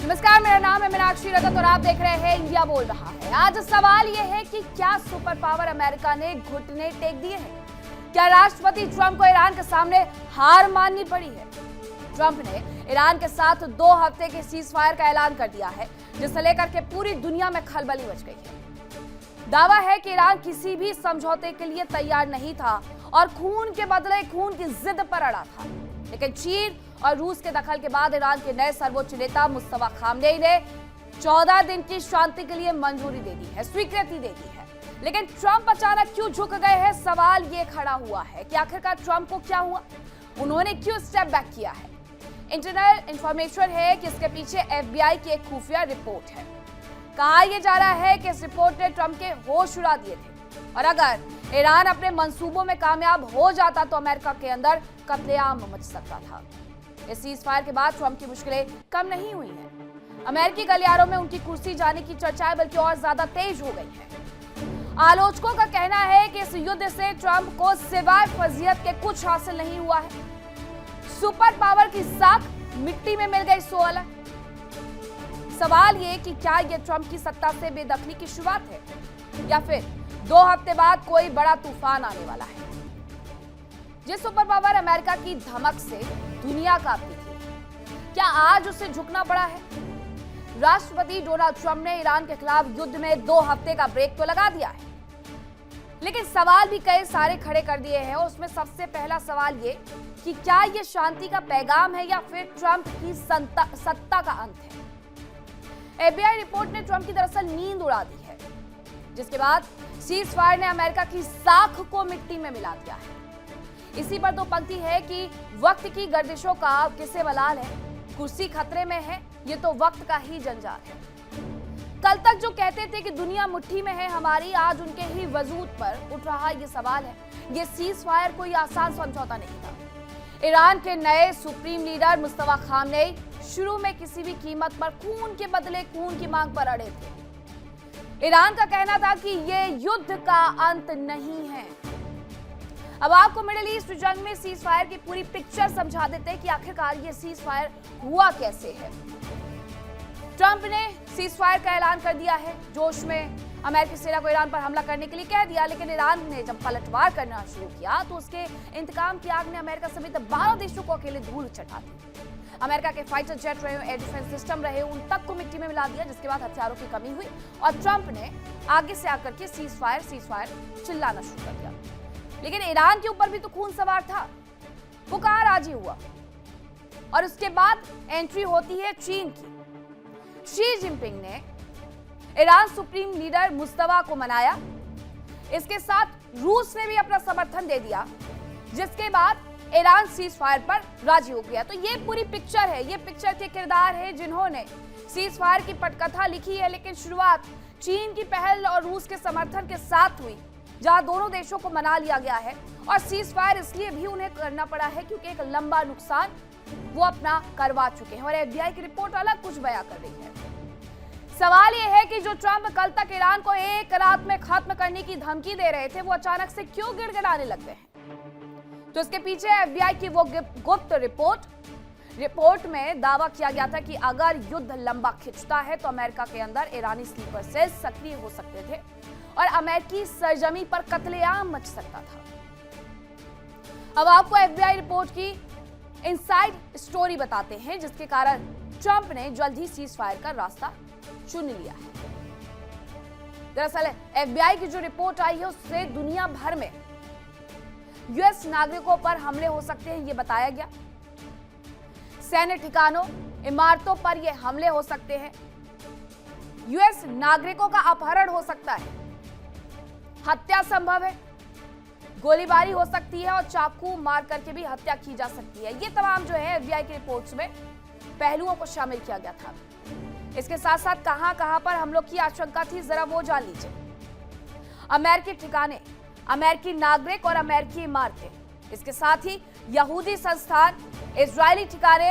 नमस्कार, मेरा नाम है मीनाक्षी रगत और आप देख रहे हैं इंडिया बोल रहा है। आज सवाल यह है कि क्या सुपर पावर अमेरिका ने घुटने टेक दिए हैं? क्या राष्ट्रपति ट्रंप को ईरान के सामने हार माननी पड़ी है? ट्रंप ने ईरान के साथ 2 हफ्ते के सीज फायर का ऐलान कर दिया है, जिसे लेकर के पूरी दुनिया में खलबली मच गई है। दावा है कि ईरान किसी भी समझौते के लिए तैयार नहीं था और खून के बदले खून की जिद पर अड़ा था। लेकिन चीन और रूस के दखल के बाद ईरान के नए सर्वोच्च नेता मुस्तफा खामनेई ने 14 दिन की शांति के लिए मंजूरी दे दी है, स्वीकृति दे दी है। लेकिन ट्रंप अचानक क्यों झुक गए हैं? सवाल ये खड़ा हुआ है कि आखिरकार ट्रंप को क्या हुआ, उन्होंने क्यों स्टेप बैक किया है। इंटरनल इंफॉर्मेशन है कि इसके पीछे FBI की एक खुफिया रिपोर्ट है। कहा यह जा रहा है कि इस रिपोर्ट ने ट्रंप के होश उड़ा दिए थे और अगर ईरान अपने मंसूबों में कामयाब हो जाता तो अमेरिका के अंदर कत्लेआम मच सकता था। इस सीज फायर के बाद ट्रंप की मुश्किलें कम नहीं हुई हैं। अमेरिकी गलियारों में उनकी कुर्सी जाने की चर्चाएं बल्कि और ज्यादा तेज हो गई हैं। आलोचकों का कहना है कि इस युद्ध से ट्रंप को सिवाय फजीहत के कुछ हासिल नहीं हुआ है। सुपर पावर की साख मिट्टी में मिल गई। सवाल ये कि क्या ये ट्रंप की सत्ता से बेदखली की शुरुआत है या फिर 2 हफ्ते बाद कोई बड़ा तूफान आने वाला है। जिस सुपर पावर अमेरिका की धमक से दुनिया कांपती थी, क्या आज उसे झुकना पड़ा है? राष्ट्रपति डोनाल्ड ट्रंप ने ईरान के खिलाफ युद्ध में 2 हफ्ते का ब्रेक तो लगा दिया है, लेकिन सवाल भी कई सारे खड़े कर दिए हैं। उसमें सबसे पहला सवाल ये कि क्या ये शांति का पैगाम है या फिर ट्रंप की सत्ता का अंत है। FBI रिपोर्ट ने ट्रंप की दरअसल नींद उड़ा दी है, जिसके बाद सीज फायर ने अमेरिका की साख को मिट्टी में मिला दिया है। इसी पर 2 पंक्ति है कि वक्त की गर्दिशों का किसे मलाल है, कुर्सी खतरे में है, ये तो वक्त का ही जंजाल है। कल तक जो कहते थे कि दुनिया मुट्ठी में है हमारी, आज उनके ही वजूद पर उठ रहा ये सवाल है। ये सीज फायर कोई आसान समझौता नहीं था। ईरान के नए सुप्रीम लीडर मुस्तफा खामनेई शुरू में किसी भी कीमत पर खून के बदले खून की मांग पर अड़े थे। ईरान का कहना था कि ये युद्ध का अंत नहीं है। अब आपको मिडिल ईस्ट जंग में सीज फायर की पूरी पिक्चर समझा देते हैं कि आखिरकार ये सीज फायर हुआ कैसे है। ट्रंप ने सीज फायर का ऐलान कर दिया है। जोश में अमेरिकी सेना को ईरान पर हमला करने के लिए कह दिया, लेकिन ईरान ने जब पलटवार करना शुरू किया तो उसके इंतकाम की आग ने अमेरिका समेत 12 देशों को अकेले धूल चटा दी। अमेरिका के फाइटर जेट रहे, एयर डिफेंस सिस्टम रहे, उन तक को मिट्टी में मिला दिया, जिसके बाद हथियारों की कमी हुई और ट्रंप ने आगे से आकर के सीज फायर चिल्लाना शुरू कर दिया। लेकिन ईरान के ऊपर भी तो खून सवार था, वो कहां राजी हुआ। और उसके बाद एंट्री होती है चीन की। शी जिनपिंग ने ईरान सुप्रीम लीडर मुस्तफा को मनाया, इसके साथ रूस ने भी अपना समर्थन दे दिया, जिसके बाद ईरान सीज फायर पर राजी हो गया। तो ये पूरी पिक्चर है, ये पिक्चर के किरदार है जिन्होंने सीज फायर की पटकथा लिखी है। लेकिन शुरुआत चीन की पहल और रूस के समर्थन के साथ हुई, जहां दोनों देशों को मना लिया गया है। और सीज फायर इसलिए भी उन्हें करना पड़ा है क्योंकि एक लंबा नुकसान वो अपना करवा चुके हैं और FBI की रिपोर्ट अलग कुछ बयां कर रही है। सवाल यह है कि जो ट्रंप कल तक ईरान को एक रात में खत्म करने की धमकी दे रहे थे, वो अचानक से क्यों गिड़गिड़ाने लग गए हैं? तो इसके पीछे FBI की वो गुप्त रिपोर्ट में दावा किया गया था कि अगर युद्ध लंबा खिंचता है तो अमेरिका के अंदर ईरानी स्लीपर सेल सक्रिय हो सकते थे और अमेरिकी सरजमी पर कत्लेआम मच सकता था। अब आपको FBI रिपोर्ट की इनसाइड स्टोरी बताते हैं, जिसके कारण ट्रंप ने जल्द ही सीज फायर का रास्ता चुन लिया है। दरअसल FBI की जो रिपोर्ट आई है उससे दुनिया भर में US नागरिकों पर हमले हो सकते हैं, ये बताया गया। सैन्य ठिकानों, इमारतों पर ये हमले हो सकते हैं। US नागरिकों का अपहरण हो सकता है, हत्या संभव है, गोलीबारी हो सकती है और चाकू मार करके भी हत्या की जा सकती है। ये तमाम जो है FBI की रिपोर्ट्स में पहलुओं को शामिल किया गया था। इसके साथ साथ कहां पर हमलों की आशंका थी, जरा वो जान लीजिए। अमेरिकी ठिकाने, अमेरिकी नागरिक और अमेरिकी इमारतें, इसके साथ ही यहूदी संस्थान, इजरायली ठिकाने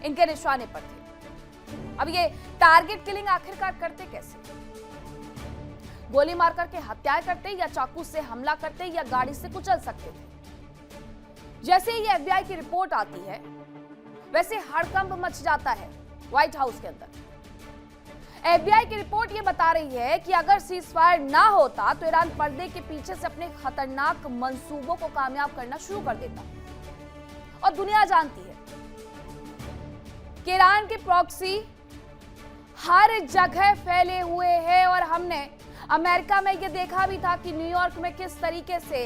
इनके निशाने पर थे। अब ये टारगेट किलिंग आखिरकार करते कैसे? गोली मार करके हत्या करते या चाकू से हमला करते या गाड़ी से कुचल सकते थे। जैसे ही ये FBI की रिपोर्ट आती है, वैसे हड़कंप मच जाता है व्हाइट हाउस के अंदर। FBI की रिपोर्ट ये बता रही है कि अगर सीज फायर ना होता तो ईरान पर्दे के पीछे से अपने खतरनाक मंसूबों को कामयाब करना शुरू कर देता। और दुनिया जानती है कि ईरान के प्रॉक्सी हर जगह फैले हुए हैं और हमने अमेरिका में ये देखा भी था कि न्यूयॉर्क में किस तरीके से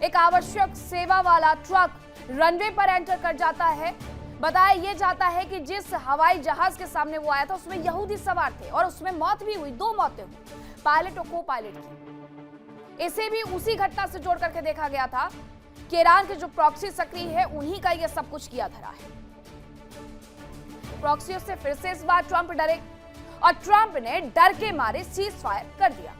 एक आवश्यक सेवा वाला ट्रक रनवे पर एंटर कर जाता है। बताया यह जाता है कि जिस हवाई जहाज के सामने वो आया था उसमें यहूदी सवार थे और उसमें मौत भी हुई, 2 मौतें हुई, पायलट और को पायलट की। इसे भी उसी घटना से जोड़ करके देखा गया था कि ईरान के जो प्रॉक्सी सक्रिय है उन्हीं का यह सब कुछ किया धरा है। प्रॉक्सियों से फिर से इस बार ट्रंप डरे और ट्रंप ने डर के मारे सीज फायर कर दिया।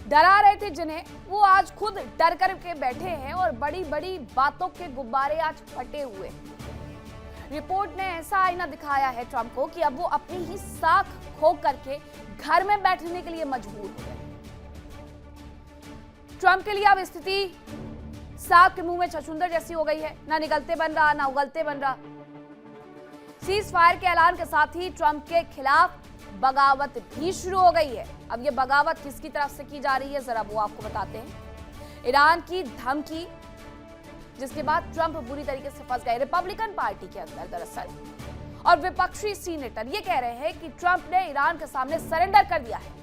डरा रहे थे जिन्हें, वो आज खुद डर कर के बैठे हैं और बड़ी बड़ी बातों के गुब्बारे आज फटे हुए। रिपोर्ट ने ऐसा आईना दिखाया है ट्रंप को कि अब वो अपनी ही साख खो करके घर में बैठने के लिए मजबूर हो गए। ट्रंप के लिए अब स्थिति सांप के मुंह में छछूंदर जैसी हो गई है, ना निगलते बन रहा ना उगलते बन रहा। सीज फायर के ऐलान के साथ ही ट्रंप के खिलाफ बगावत भी शुरू हो गई है। अब ये बगावत किसकी तरफ से की जा रही है जरा वो आपको बताते हैं। ईरान की धमकी, जिसके बाद ट्रंप बुरी तरीके से फंस गए रिपब्लिकन पार्टी के अंदर दरअसल, और विपक्षी सीनेटर ये कह रहे हैं कि ट्रंप ने ईरान के सामने सरेंडर कर दिया है।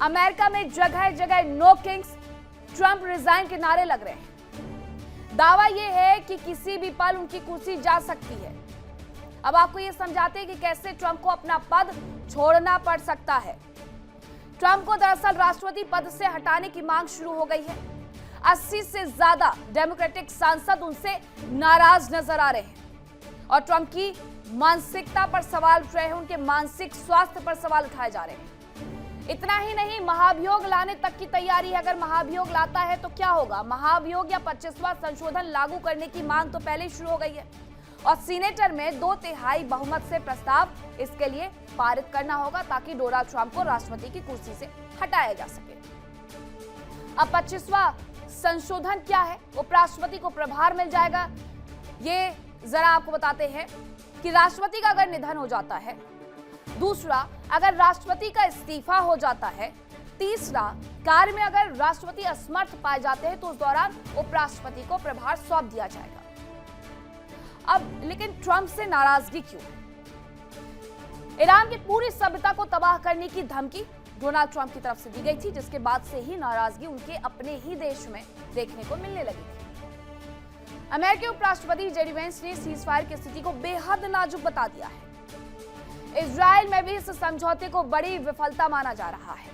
अमेरिका में जगह जगह नो किंग्स, ट्रंप रिजाइन के नारे लग रहे हैं। दावा यह है कि किसी भी पल उनकी कुर्सी जा सकती है। अब आपको यह समझाते हैं कि कैसे ट्रंप को अपना पद छोड़ना पड़ सकता है। ट्रंप को दरअसल राष्ट्रपति पद से हटाने की मांग शुरू हो गई है। 80 से ज्यादा डेमोक्रेटिक सांसद उनसे नाराज नजर आ रहे हैं और ट्रंप की मानसिकता पर सवाल उठ रहे हैं, उनके मानसिक स्वास्थ्य पर सवाल उठाए जा रहे हैं। इतना ही नहीं, महाभियोग लाने तक की तैयारी है। अगर महाभियोग लाता है तो क्या होगा? महाभियोग या 25वां संशोधन लागू करने की मांग तो पहले ही शुरू हो गई है और सीनेटर में 2/3 बहुमत से प्रस्ताव इसके लिए पारित करना होगा ताकि डोनाल्ड ट्रंप को राष्ट्रपति की कुर्सी से हटाया जा सके। अब 25वां संशोधन क्या है? उपराष्ट्रपति को प्रभार मिल जाएगा। ये जरा आपको बताते हैं कि राष्ट्रपति का अगर निधन हो जाता है, दूसरा अगर राष्ट्रपति का इस्तीफा हो जाता है, तीसरा कार्य में अगर राष्ट्रपति असमर्थ पाए जाते हैं तो उस दौरान उपराष्ट्रपति को प्रभार सौंप दिया जाएगा। अब लेकिन ट्रंप से नाराजगी क्यों है? ईरान की पूरी सभ्यता को तबाह करने की धमकी डोनाल्ड ट्रंप की तरफ से दी गई थी, जिसके बाद से ही नाराजगी उनके अपने ही देश में देखने को मिलने लगी थी। अमेरिकी उपराष्ट्रपति जेडी वेंस ने सीज फायर की स्थिति को बेहद नाजुक बता दिया है। इजराइल में भी इस समझौते को बड़ी विफलता माना जा रहा है।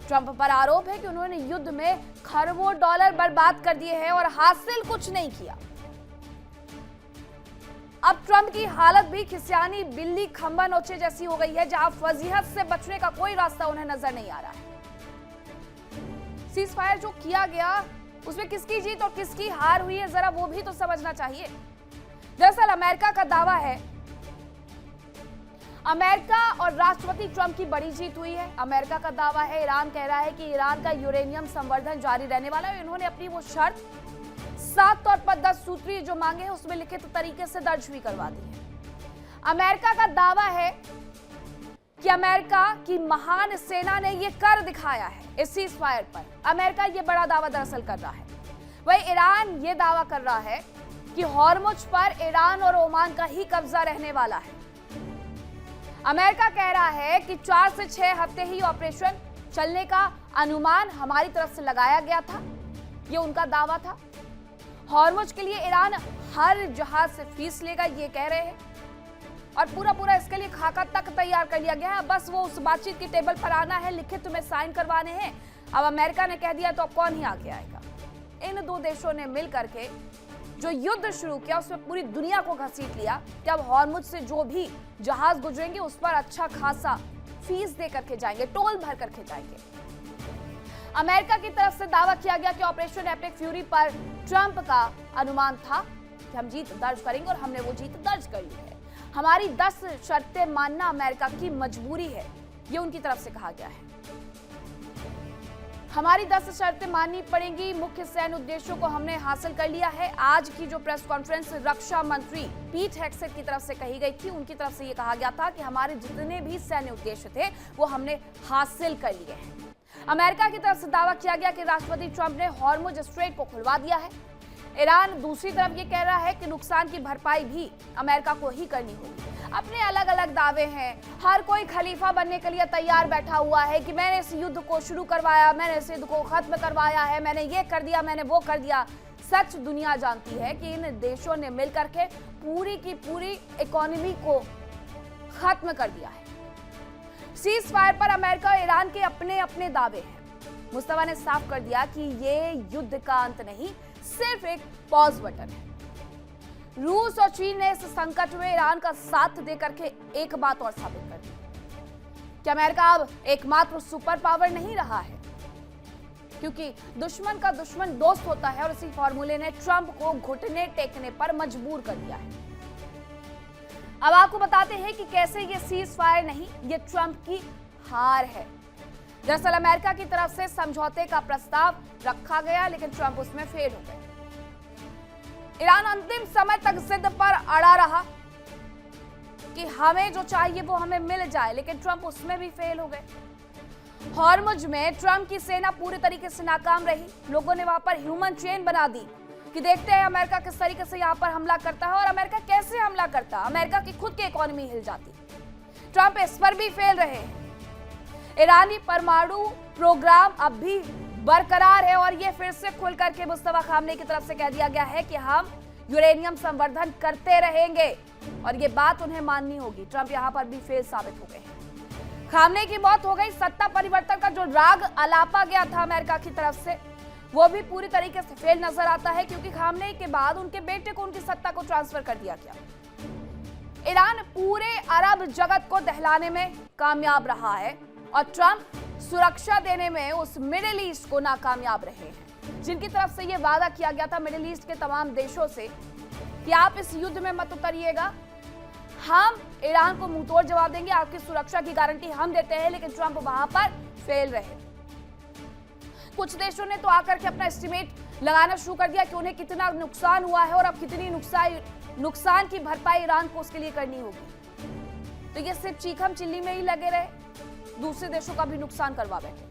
ट्रंप पर आरोप है कि उन्होंने युद्ध में खरबों डॉलर बर्बाद कर दिए हैं और हासिल कुछ नहीं किया। अब ट्रंप की हालत भी खिसियानी बिल्ली खंबा नोचे जैसी हो गई है, जहां फजीहत से बचने का कोई रास्ता उन्हें नजर नहीं आ रहा है। सीज फायर जो किया गया उसमें किसकी जीत और किसकी हार हुई है जरा वो भी तो समझना चाहिए। दरअसल अमेरिका का दावा है, अमेरिका और राष्ट्रपति ट्रंप की बड़ी जीत हुई है। अमेरिका का दावा है, ईरान कह रहा है कि ईरान का यूरेनियम संवर्धन जारी रहने वाला है। इन्होंने अपनी वो शर्त साफ तौर पर 10 सूत्रीय जो मांगे हैं उसमें लिखित तरीके से दर्ज भी करवा दी है। अमेरिका का दावा है कि अमेरिका की महान सेना ने ये कर दिखाया है इस सीज फायर पर। अमेरिका ये बड़ा दावा दरअसल कर रहा है। वही ईरान ये दावा कर रहा है कि हॉर्मुज पर ईरान और ओमान का ही कब्जा रहने वाला है। अमेरिका कह रहा है कि 4 से 6 हफ्ते ही ऑपरेशन चलने का अनुमान हमारी तरफ से लगाया गया था, ये उनका दावा था। हॉर्मुज के लिए ईरान हर जहाज से फीस लेगा, ये कह रहे हैं, और पूरा इसके लिए खाका तक तैयार कर लिया गया है। बस वो उस बातचीत की टेबल पर आना है, लिखित में साइन करवाने हैं। अब अमेरिका ने कह दिया तो अब कौन ही आगे आएगा? इन 2 देशों ने मिल करके जो युद्ध शुरू किया उसमें पूरी दुनिया को घसीट लिया कि अब हॉर्मुज से जो भी जहाज गुजरेंगे उस पर अच्छा खासा फीस दे करके जाएंगे, टोल भर करके जाएंगे। अमेरिका की तरफ से दावा किया गया कि ऑपरेशन एपिक फ्यूरी पर ट्रंप का अनुमान था कि हम जीत दर्ज करेंगे और हमने वो जीत दर्ज कर ली है। हमारी 10 शर्तें मानना अमेरिका की मजबूरी है, ये उनकी तरफ से कहा गया है। हमारी 10 शर्तें माननी पड़ेंगी, मुख्य सैन्य उद्देश्यों को हमने हासिल कर लिया है। आज की जो प्रेस कॉन्फ्रेंस रक्षा मंत्री पीट हेग्सेथ की तरफ से कही गई थी, उनकी तरफ से ये कहा गया था कि हमारे जितने भी सैन्य उद्देश्य थे वो हमने हासिल कर लिए हैं। अमेरिका की तरफ से दावा किया गया कि राष्ट्रपति ट्रंप ने हॉर्मुज स्ट्रेट को खुलवा दिया है। ईरान दूसरी तरफ ये कह रहा है कि नुकसान की भरपाई भी अमेरिका को ही करनी होगी। अपने अलग अलग दावे हैं, हर कोई खलीफा बनने के लिए तैयार बैठा हुआ है कि मैंने इस युद्ध को शुरू करवाया, मैंने इस युद्ध को खत्म करवाया है, मैंने ये कर दिया, मैंने वो कर दिया। सच दुनिया जानती है कि इन देशों ने मिलकर के पूरी की पूरी इकोनॉमी को खत्म कर दिया है। सीज फायर पर अमेरिका और ईरान के अपने अपने दावे हैं। मुस्तफा ने साफ कर दिया कि ये युद्ध का अंत नहीं, सिर्फ एक पॉज बटन है। रूस और चीन ने इस संकट में ईरान का साथ देकर के एक बात और साबित कर दी कि अमेरिका अब एकमात्र सुपर पावर नहीं रहा है, क्योंकि दुश्मन का दुश्मन दोस्त होता है और इसी फॉर्मूले ने ट्रंप को घुटने टेकने पर मजबूर कर दिया है। अब आपको बताते हैं कि कैसे ये सीज फायर नहीं, ये ट्रंप की हार है। दरअसल अमेरिका की तरफ से समझौते का प्रस्ताव रखा गया, लेकिन ट्रंप उसमें फेल हो गए। ईरान अंतिम समय तक जिद पर अड़ा रहा कि हमें जो चाहिए वो हमें मिल जाए, लेकिन ट्रंप उसमें भी फेल हो गए। हॉर्मुज में ट्रंप की सेना पूरी तरीके से नाकाम रही। लोगों ने वहां पर ह्यूमन चेन बना दी कि देखते हैं अमेरिका किस तरीके से यहाँ पर हमला करता है, और अमेरिका कैसे हमला करता है, अमेरिका की खुद की इकोनॉमी हिल जाती। ट्रंप इस पर भी फेल रहे। ईरानी परमाणु प्रोग्राम अब भी बरकरार है और ये फिर से खुल करके मुस्तफा खामनेई की तरफ से कह दिया गया है कि हम यूरेनियम संवर्धन करते रहेंगे, और ये बात उन्हें माननी होगी। ट्रंप यहां पर भी फेल साबित हो गए हैं। खामनेई की मौत हो गई। सत्ता परिवर्तन का जो राग अलापा गया था अमेरिका की तरफ से, वो भी पूरी तरीके से फेल नजर आता है, क्योंकि खामनेई के बाद उनके बेटे को उनकी सत्ता को ट्रांसफर कर दिया गया। ईरान पूरे अरब जगत को दहलाने में कामयाब रहा है और ट्रंप सुरक्षा देने में उस मिडिल ईस्ट को नाकामयाब रहे हैं, जिनकी तरफ से यह वादा किया गया था मिडिल ईस्ट के तमाम देशों से कि आप इस युद्ध में मत उतरिएगा, हम ईरान को मुंहतोड़ जवाब देंगे, आपकी सुरक्षा की गारंटी हम देते हैं। लेकिन ट्रंप वहां पर फेल रहे। कुछ देशों ने तो आकर के अपना एस्टिमेट लगाना शुरू कर दिया कि उन्हें कितना नुकसान हुआ है और अब कितनी नुकसान की भरपाई ईरान को उसके लिए करनी होगी। तो ये सिर्फ चीखम चिल्ली में ही लगे रहे, दूसरे देशों का भी नुकसान करवा बैठे।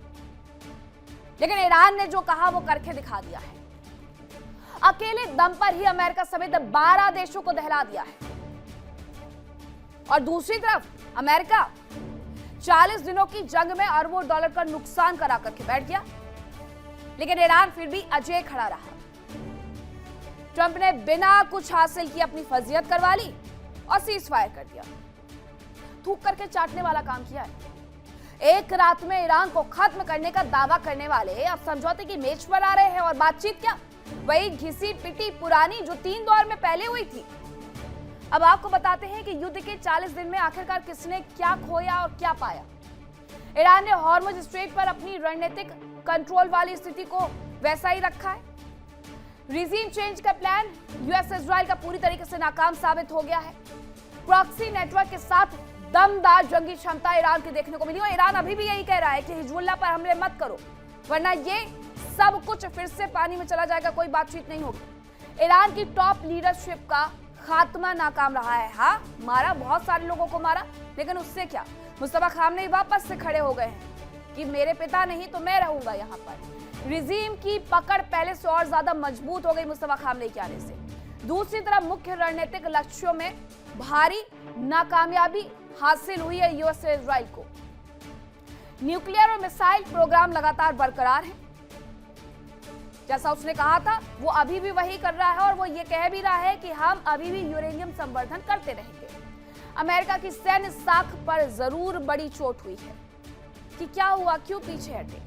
लेकिन ईरान ने जो कहा वो करके दिखा दिया है। अकेले दम पर ही अमेरिका समेत 12 देशों को दहला दिया है। और दूसरी तरफ अमेरिका 40 दिनों की जंग में अरबों डॉलर का नुकसान करा करके बैठ गया, लेकिन ईरान फिर भी अजेय खड़ा रहा। ट्रंप ने बिना कुछ हासिल किए अपनी फजीयत करवा ली और सीज फायर कर दिया। थूक करके चाटने वाला काम किया है। एक रात में ईरान को खत्म करने का दावा करने वाले अब समझौते की मेज पर आ रहे हैं, और बातचीत क्या, वही घिसी पिटी पुरानी जो 3 दौर में पहले हुई थी। अब आपको बताते हैं कि युद्ध के 40 दिन में आखिरकार किसने क्या खोया और क्या पाया। ईरान ने हॉर्मुज स्ट्रेट पर अपनी रणनीतिक कंट्रोल वाली स्थिति को वैसा ही रखा है। रिजीम चेंज का प्लान यूएस इजराइल का पूरी तरीके से नाकाम साबित हो गया है। प्रॉक्सी नेटवर्क के साथ दमदार जंगी क्षमता ईरान की देखने को मिली, और ईरान अभी भी यही कह रहा है कि हिजबुल्लाह पर हमले मत करो, वरना ये सब कुछ फिर से पानी में चला जाएगा, कोई बातचीत नहीं होगी। ईरान की टॉप लीडरशिप का खात्मा नाकाम रहा है। हाँ, मारा, बहुत सारे लोगों को मारा, लेकिन उससे क्या, मुस्तफा खामनेई वापस से खड़े हो गए हैं कि मेरे पिता नहीं तो मैं रहूंगा यहाँ पर। रिजीम की पकड़ पहले से और ज्यादा मजबूत हो गई मुस्तफा खामनेई के आने से। दूसरी तरफ मुख्य रणनीतिक लक्ष्यों में भारी नाकामयाबी हासिल हुई है यूएस से इजराइल को। न्यूक्लियर और मिसाइल प्रोग्राम लगातार बरकरार है। जैसा उसने कहा था वो अभी भी वही कर रहा है, और वो ये कह भी रहा है कि हम अभी भी यूरेनियम संवर्धन करते रहेंगे। अमेरिका की सैन्य साख पर जरूर बड़ी चोट हुई है कि क्या हुआ, क्यों पीछे हटे।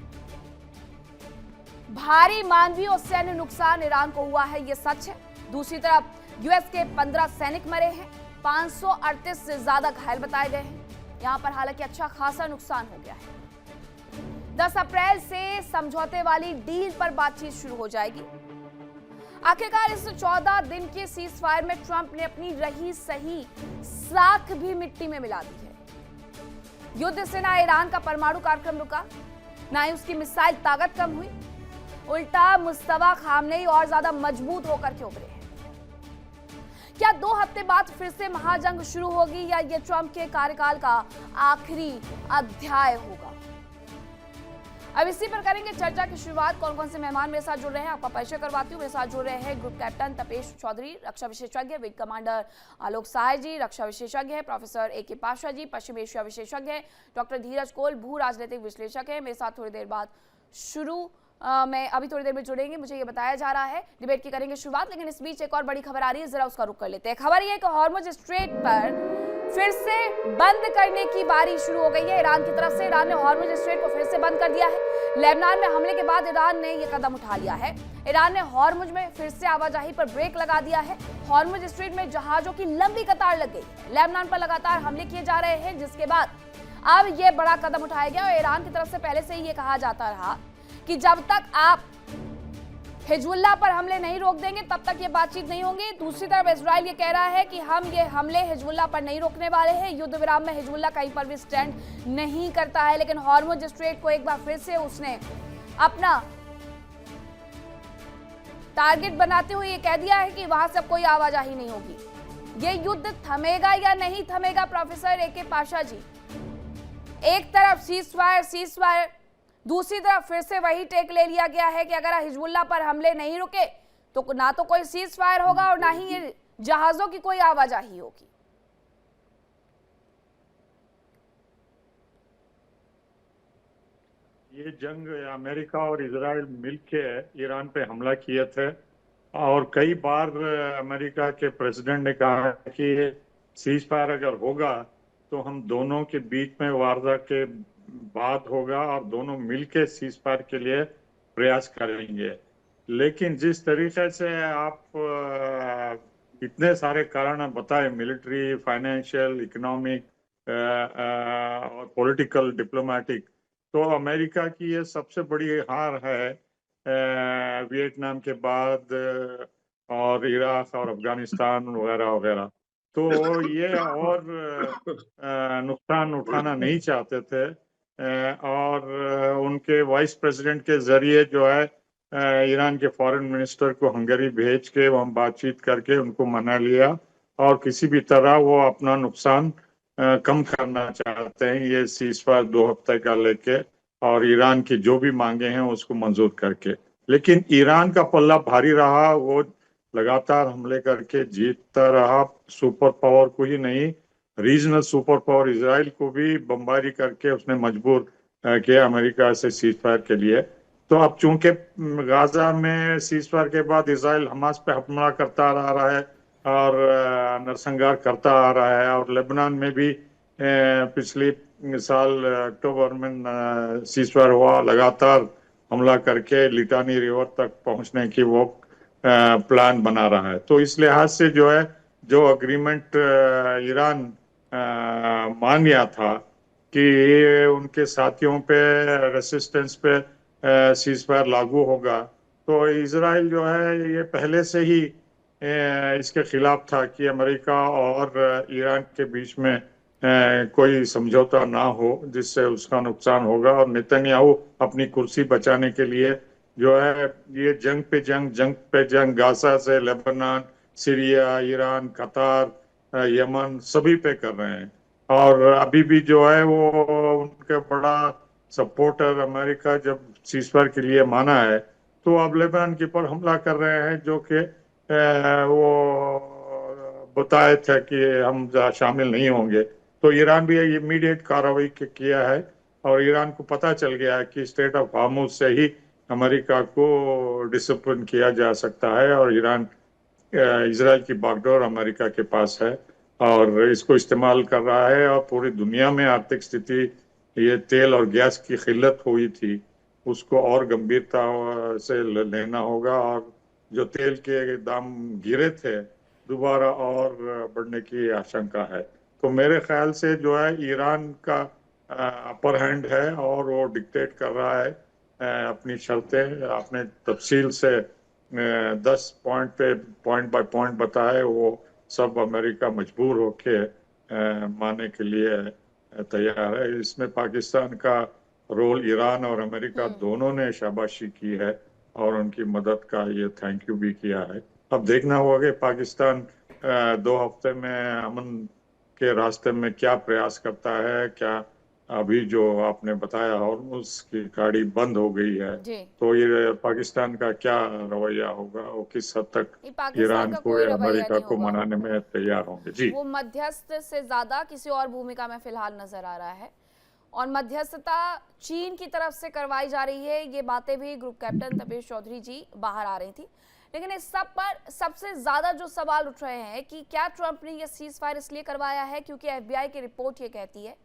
भारी मानवीय और सैन्य नुकसान ईरान को हुआ है, ये सच है। दूसरी तरफ यूएस के 15 सैनिक मरे हैं, 538 से ज्यादा घायल बताए गए हैं। यहां पर हालांकि अच्छा खासा नुकसान हो गया है। 10 अप्रैल से समझौते वाली डील पर बातचीत शुरू हो जाएगी। आखिरकार इस 14 दिन के सीज फायर में ट्रंप ने अपनी रही सही साख भी मिट्टी में मिला दी है। युद्ध से ना ईरान का परमाणु कार्यक्रम रुका, ना ही उसकी मिसाइल ताकत कम हुई, उल्टा मुस्तफा खामनेई और ज्यादा मजबूत होकर के उभरे हैं। क्या 2 हफ्ते बाद फिर से महाजंग शुरू होगी या ये ट्रंप के कार्यकाल का आखिरी अध्याय होगा? अब इसी पर करेंगे चर्चा की शुरुआत। कौन कौन से मेहमान मेरे साथ जुड़ रहे हैं आपका परिचय करवाती हूँ। मेरे साथ जुड़ रहे हैं ग्रुप कैप्टन तपेश चौधरी, रक्षा विशेषज्ञ, विंग कमांडर आलोक सहाय जी, रक्षा विशेषज्ञ है प्रोफेसर ए.के. पाशा जी, पश्चिम एशिया विशेषज्ञ है डॉक्टर धीरज कोल, भू राजनीतिक विश्लेषक है। मेरे साथ थोड़ी देर बाद शुरू मैं अभी थोड़ी देर में जुड़ेंगे, मुझे ये बताया जा रहा है। डिबेट की करेंगे शुरुआत, लेकिन इस बीच एक और बड़ी खबर आ रही है, जरा उसका रुख कर लेते हैं। खबर ये कि हॉर्मुज स्ट्रेट पर फिर से बंद करने की बारी शुरू हो गई है ईरान की तरफ से। ईरान ने हॉर्मुज स्ट्रेट को फिर से बंद कर दिया है। लेबनान में हमले के बाद ईरान ने यह कदम उठा लिया है। ईरान ने हॉर्मुज में फिर से आवाजाही पर ब्रेक लगा दिया है। हॉर्मुज स्ट्रेट में जहाजों की लंबी कतार लग गई है। लेबनान पर लगातार हमले किए जा रहे हैं, जिसके बाद अब यह बड़ा कदम उठाया गया। और ईरान की तरफ से पहले से ही ये कहा जाता रहा कि जब तक आप हिजबुल्लाह पर हमले नहीं रोक देंगे तब तक ये बातचीत नहीं होंगी। दूसरी तरफ इजराइल ये कह रहा है कि हम ये हमले हिजबुल्लाह पर नहीं रोकने वाले हैं। युद्ध विराम में हिजबुल्लाह कहीं पर भी स्टैंड नहीं करता है, लेकिन हॉर्मुज स्ट्रेट को एक बार फिर से उसने अपना टारगेट बनाते हुए ये कह दिया है कि वहां से अब कोई आवाजाही नहीं होगी। ये युद्ध थमेगा या नहीं थमेगा प्रोफेसर ए.के. पाशा जी? एक तरफ सीजफायर, दूसरी तरफ फिर से वही टेक ले लिया गया है कि अगर हिजबुल्लाह पर हमले नहीं रुके तो ना तो कोई सीज फायर होगा और ना ही ये जहाजों की कोई आवाजाही होगी। ये जंग अमेरिका और इजराइल मिलके ईरान पे हमला किए थे और कई बार अमेरिका के प्रेसिडेंट ने कहा कि सीज फायर अगर होगा तो हम दोनों के बीच में वार्ता के बात होगा और दोनों मिलके सीज फायर के लिए प्रयास करेंगे। लेकिन जिस तरीके से आप इतने सारे कारण बताए, मिलिट्री, फाइनेंशियल, इकोनॉमिक और पॉलिटिकल, डिप्लोमेटिक, तो अमेरिका की ये सबसे बड़ी हार है वियतनाम के बाद और इराक और अफगानिस्तान वगैरह वगैरह। तो ये और नुकसान उठाना नहीं चाहते थे और उनके वाइस प्रेसिडेंट के जरिए जो है ईरान के फॉरेन मिनिस्टर को हंगरी भेज के वहाँ बातचीत करके उनको मना लिया और किसी भी तरह वो अपना नुकसान कम करना चाहते हैं ये सीजफायर 2 हफ्ते का लेके और ईरान की जो भी मांगे हैं उसको मंजूर करके। लेकिन ईरान का पल्ला भारी रहा, वो लगातार हमले करके जीतता रहा। सुपर पावर को ही नहीं, रीजनल सुपर पावर इजराइल को भी बमबारी करके उसने मजबूर किया अमेरिका से सीज फायर के लिए। तो अब चूंकि गाजा में सीज फायर के बाद इजराइल हमास पे हमला करता आ रहा है और नरसंहार करता आ रहा है और लेबनान में भी पिछले साल अक्टूबर में सीज फायर हुआ, लगातार हमला करके लिटानी रिवर तक पहुंचने की वो प्लान बना रहा है। तो इस लिहाज से जो है, जो अग्रीमेंट ईरान मान गया था कि ये उनके साथियों पे रेसिस्टेंस पे सीज फायर लागू होगा, तो इजराइल जो है ये पहले से ही इसके खिलाफ था कि अमेरिका और ईरान के बीच में कोई समझौता ना हो जिससे उसका नुकसान होगा। और नेतन्याहू अपनी कुर्सी बचाने के लिए जो है ये जंग पे जंग गाजा से लेबनान, सीरिया, ईरान, कतार, यमन सभी पे कर रहे हैं। और अभी भी जो है वो उनका बड़ा सपोर्टर अमेरिका जब सीजफायर के लिए माना है तो अब लेबनान के ऊपर हमला कर रहे हैं, जो कि वो बताए थे कि हम शामिल नहीं होंगे। तो ईरान भी इमीडिएट कार्रवाई किया है और ईरान को पता चल गया है कि स्ट्रेट ऑफ हार्मुज से ही अमेरिका को डिसिप्लिन किया जा सकता है और ईरान इजराइल की बागडोर अमेरिका के पास है और इसको इस्तेमाल कर रहा है। और पूरी दुनिया में आर्थिक स्थिति, ये तेल और गैस की किल्लत हुई थी, उसको और गंभीरता से लेना होगा और जो तेल के दाम गिरे थे दोबारा और बढ़ने की आशंका है। तो मेरे ख्याल से जो है ईरान का अपर हैंड है और वो डिक्टेट कर रहा है अपनी शर्तें, अपने तफसील से 10 पॉइंट पे पॉइंट बाय पॉइंट बताए, वो सब अमेरिका मजबूर होके मानने के लिए तैयार है। इसमें पाकिस्तान का रोल ईरान और अमेरिका दोनों ने शाबाशी की है और उनकी मदद का ये थैंक यू भी किया है। अब देखना होगा कि पाकिस्तान 2 हफ्ते में अमन के रास्ते में क्या प्रयास करता है। क्या अभी जो आपने बताया हॉर्मुज की गाड़ी बंद हो गई है, जी। तो ये पाकिस्तान का क्या रवैया होगा, वो किस हद तक ये पाकिस्तान ईरान का को कोई या रवैया अमेरिका नहीं को होगा, मनाने में तैयार होंगे। जी, वो मध्यस्थ से ज्यादा किसी और भूमिका में फिलहाल नजर आ रहा है और मध्यस्थता चीन की तरफ से करवाई जा रही है। ये बातें भी ग्रुप कैप्टन तपेश चौधरी जी बाहर आ रही थी। लेकिन इस सब पर सबसे ज्यादा जो सवाल उठ रहे हैं कि क्या ट्रंप ने ये सीज फायर इसलिए करवाया है क्योंकि एफबीआई की रिपोर्ट ये कहती है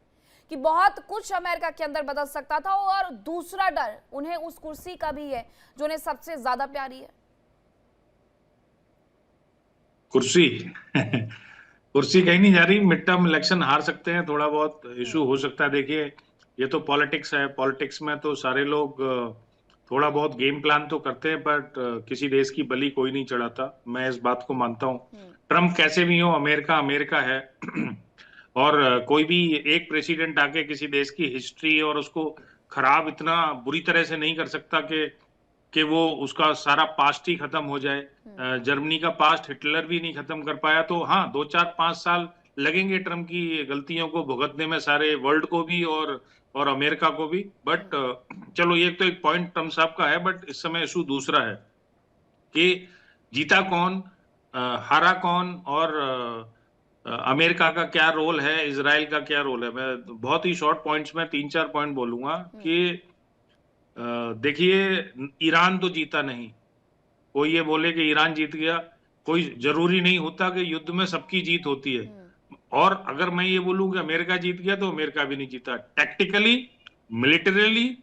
कि बहुत कुछ अमेरिका के अंदर बदल सकता था, और दूसरा डर उन्हें उस कुर्सी का भी है जो उन्हें सबसे ज्यादा प्यारी है। कुर्सी कुर्सी कहीं नहीं जा रही। मिड टर्म इलेक्शन हार सकते हैं, थोड़ा बहुत इशू हो सकता है। देखिए, ये तो पॉलिटिक्स है, पॉलिटिक्स में तो सारे लोग थोड़ा बहुत गेम प्लान तो करते हैं, बट किसी देश की बलि कोई नहीं चढ़ाता। मैं इस बात को मानता हूँ। ट्रम्प कैसे भी हो, अमेरिका अमेरिका है और कोई भी एक प्रेसिडेंट आके किसी देश की हिस्ट्री और उसको खराब इतना बुरी तरह से नहीं कर सकता कि वो उसका सारा पास्ट ही खत्म हो जाए। जर्मनी का पास्ट हिटलर भी नहीं खत्म कर पाया, तो हाँ 2 4 5 साल लगेंगे ट्रम्प की गलतियों को भुगतने में, सारे वर्ल्ड को भी और अमेरिका को भी। बट चलो, ये तो एक पॉइंट ट्रम्प साहब का है, बट इस समय इशू दूसरा है कि जीता कौन, हारा कौन, और अमेरिका का क्या रोल है, इजराइल का क्या रोल है। मैं बहुत ही शॉर्ट पॉइंट्स में 3 4 पॉइंट बोलूंगा कि देखिए, ईरान तो जीता नहीं। कोई ये बोले कि ईरान जीत गया, कोई जरूरी नहीं होता कि युद्ध में सबकी जीत होती है। और अगर मैं ये बोलूं कि अमेरिका जीत गया, तो अमेरिका भी नहीं जीता। टैक्टिकली, मिलिटरीली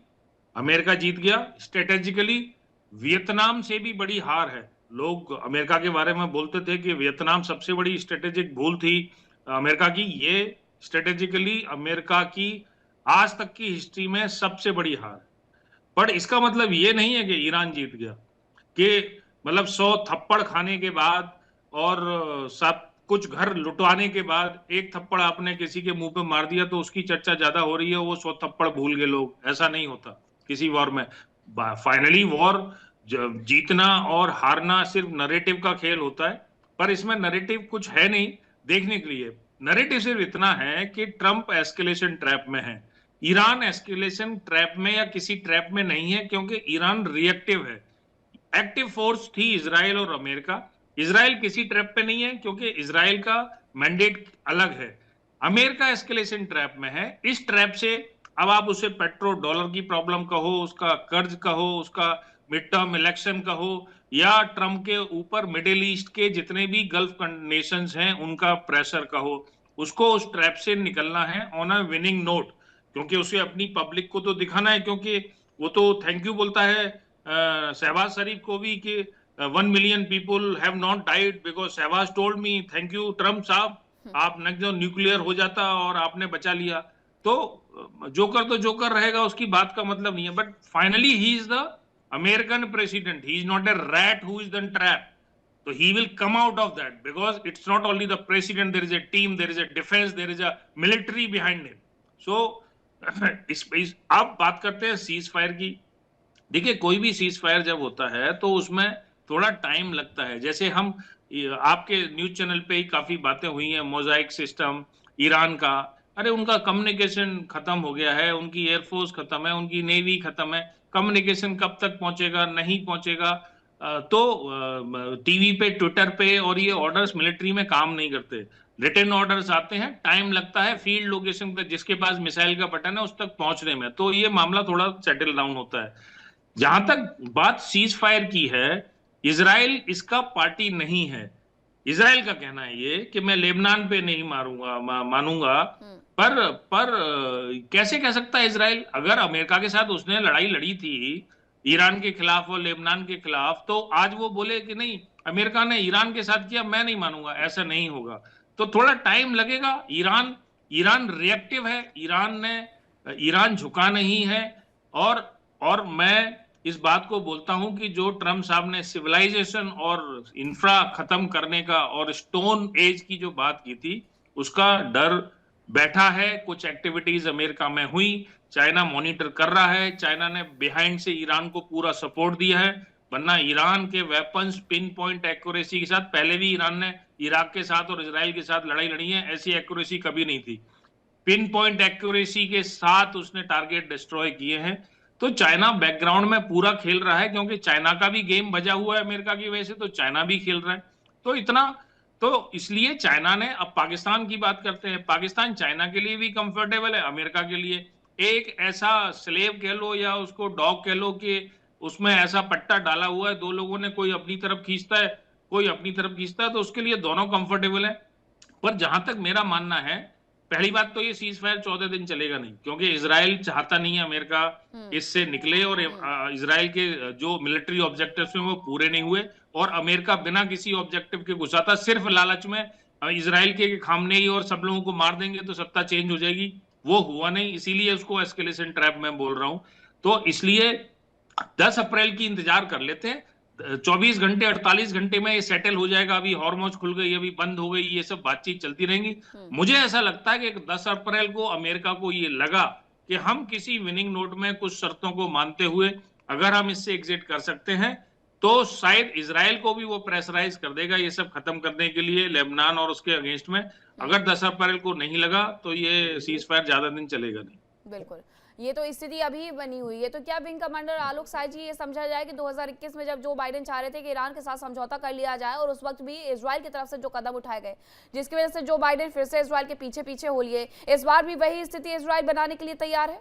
अमेरिका जीत गया। स्ट्रेटेजिकली वियतनाम से भी बड़ी हार है। लोग अमेरिका के बारे में बोलते थे कि वियतनाम सबसे बड़ी स्ट्रेटेजिक भूल थी अमेरिका की। ये स्ट्रेटेजिकली अमेरिका की आज तक की हिस्ट्री में सबसे बड़ी हार। पर इसका मतलब ये नहीं है कि ईरान जीत गया, कि मतलब 100 थप्पड़ खाने के बाद और सब कुछ घर लुटवाने के बाद एक थप्पड़ आपने किसी के मुंह पे मार दिया तो उसकी चर्चा ज्यादा हो रही है, वो 100 थप्पड़ भूल गए लोग। ऐसा नहीं होता किसी वॉर में। फाइनली वॉर जीतना और हारना सिर्फ नरेटिव का खेल होता है, पर इसमें नरेटिव कुछ है नहीं देखने के लिए। नरेटिव सिर्फ इतना है कि ट्रंप एस्केलेशन ट्रैप में है, ईरान एस्केलेशन ट्रैप में या किसी ट्रैप में नहीं है, क्योंकि ईरान रिएक्टिव है। एक्टिव फोर्स थी इजराइल और अमेरिका। इजराइल किसी ट्रैप पे नहीं है क्योंकि इजराइल का मैंडेट अलग है। अमेरिका एस्केलेशन ट्रैप में है। इस ट्रैप से अब आप उसे पेट्रो डॉलर की प्रॉब्लम कहो, उसका कर्ज कहो, उसका मिड टर्म इलेक्शन कहो, या ट्रम्प के ऊपर मिडिल ईस्ट के जितने भी गल्फ नेशंस हैं उनका प्रेशर कहो, उसको उस ट्रैप से निकलना है ऑन अ विनिंग नोट। क्योंकि उसे अपनी पब्लिक को तो दिखाना है, क्योंकि वो तो थैंक यू बोलता है शहबाज शरीफ को भी कि 1 million people have not died because Shahbaz told me thank you Trump साहब, आप जो न्यूक्लियर हो जाता और आपने बचा लिया। तो जोकर तो जोकर रहेगा, उसकी बात का मतलब नहीं है। But finally he is the American president, he is not a rat who is the trap. So he will come out of that because it's not only the president, there is a team, there is a defense, there is a military behind him. So अब बात करते हैं cease fire की। देखिए, कोई भी cease fire जब होता है तो उसमें थोड़ा टाइम लगता है। जैसे हम आपके न्यूज चैनल पे ही काफी बातें हुई हैं, मोजाइक सिस्टम ईरान का, अरे उनका कम्युनिकेशन खत्म हो गया है, उनकी एयरफोर्स खत्म है, उनकी नेवी खत्म है, कम्युनिकेशन कब तक पहुंचेगा, नहीं पहुंचेगा। तो टीवी पे, ट्विटर पे, और ये ऑर्डर्स मिलिट्री में काम नहीं करते। रिटन ऑर्डर्स आते हैं, टाइम लगता है फील्ड लोकेशन पे, जिसके पास मिसाइल का बटन है उस तक पहुंचने में, तो ये मामला थोड़ा सेटल डाउन होता है। जहां तक बात सीज फायर की है, इजराइल इसका पार्टी नहीं है। इजराइल का कहना है ये कि मैं लेबनान पे नहीं मानूंगा। पर कैसे कह सकता है इजराइल? अगर अमेरिका के साथ उसने लड़ाई लड़ी थी ईरान के खिलाफ और लेबनान के खिलाफ, तो आज वो बोले कि नहीं अमेरिका ने ईरान के साथ किया, मैं नहीं मानूंगा, ऐसा नहीं होगा। तो थोड़ा टाइम लगेगा। ईरान रिएक्टिव है, ईरान झुका नहीं है। और मैं इस बात को बोलता हूं कि जो ट्रम्प साहब ने सिविलाइजेशन और इंफ्रा खत्म करने का और स्टोन एज की जो बात की थी, उसका डर बैठा है, कुछ एक्टिविटीज अमेरिका में हुई, चाइना मॉनिटर कर रहा है, चाइना ने बिहाइंड से ईरान को पूरा सपोर्ट दिया है, वरना ईरान के वेपन्स पिन पॉइंट एक्यूरेसी के साथ, पहले भी ईरान ने इराक के साथ और इजराइल के साथ लड़ाई लड़ी है, ऐसी एक्यूरेसी कभी नहीं थी, पिन पॉइंट एक्यूरेसी के साथ उसने टारगेट डिस्ट्रॉय किए हैं। तो चाइना बैकग्राउंड में पूरा खेल रहा है, क्योंकि चाइना का भी गेम बजा हुआ है अमेरिका की वजह से, तो चाइना भी खेल रहा है। तो इतना, तो इसलिए चाइना ने, अब पाकिस्तान की बात करते हैं, पाकिस्तान चाइना के लिए भी कंफर्टेबल है, अमेरिका के लिए एक ऐसा स्लेव कह लो या उसको डॉग कह लो कि उसमें ऐसा पट्टा डाला हुआ है, दो लोगों ने, कोई अपनी तरफ खींचता है, कोई अपनी तरफ खींचता है, तो उसके लिए दोनों कंफर्टेबल है। पर जहां तक मेरा मानना है, पहली बात तो ये सीज फायर 14 दिन चलेगा नहीं, क्योंकि इसराइल चाहता नहीं है अमेरिका इससे निकले, और इसराइल के जो मिलिट्री ऑब्जेक्टिव्स हैं वो पूरे नहीं हुए, और अमेरिका बिना किसी ऑब्जेक्टिव के घुसा था, सिर्फ लालच में इसराइल के खामनेई और सब लोगों को मार देंगे तो सत्ता चेंज हो जाएगी, वो हुआ नहीं, इसीलिए उसको एस्केलेशन ट्रैप में बोल रहा हूं। तो इसलिए 10 अप्रैल की इंतजार कर लेते हैं, 24 घंटे 48 घंटे में ये सेटल हो जाएगा, अभी हॉर्मोज खुल गई, अभी बंद हो गई, ये सब बातचीत चलती रहेंगी। मुझे ऐसा लगता है कि 10 अप्रैल को अमेरिका को ये लगा कि हम किसी विनिंग नोट में कुछ शर्तों को मानते हुए अगर हम इससे एग्जिट कर सकते हैं, तो शायद इजराइल को भी वो प्रेशराइज कर देगा ये सब खत्म करने के लिए, लेबनान और उसके अगेंस्ट में। अगर 10 अप्रैल को नहीं लगा तो ये सीज फायर ज्यादा दिन चलेगा नहीं। बिल्कुल, ये तो स्थिति अभी बनी हुई है। तो क्या विंग कमांडर आलोक साय जी, ये समझा जाए कि 2021 में जब जो बाइडेन चाह रहे थे कि ईरान के साथ समझौता कर लिया जाए, और उस वक्त भी इजराइल की तरफ से जो कदम उठाए गए, जिसकी वजह से जो बाइडेन फिर से इजराइल के पीछे पीछे हो लिए, इस बार भी वही स्थिति इजराइल बनाने के लिए तैयार है?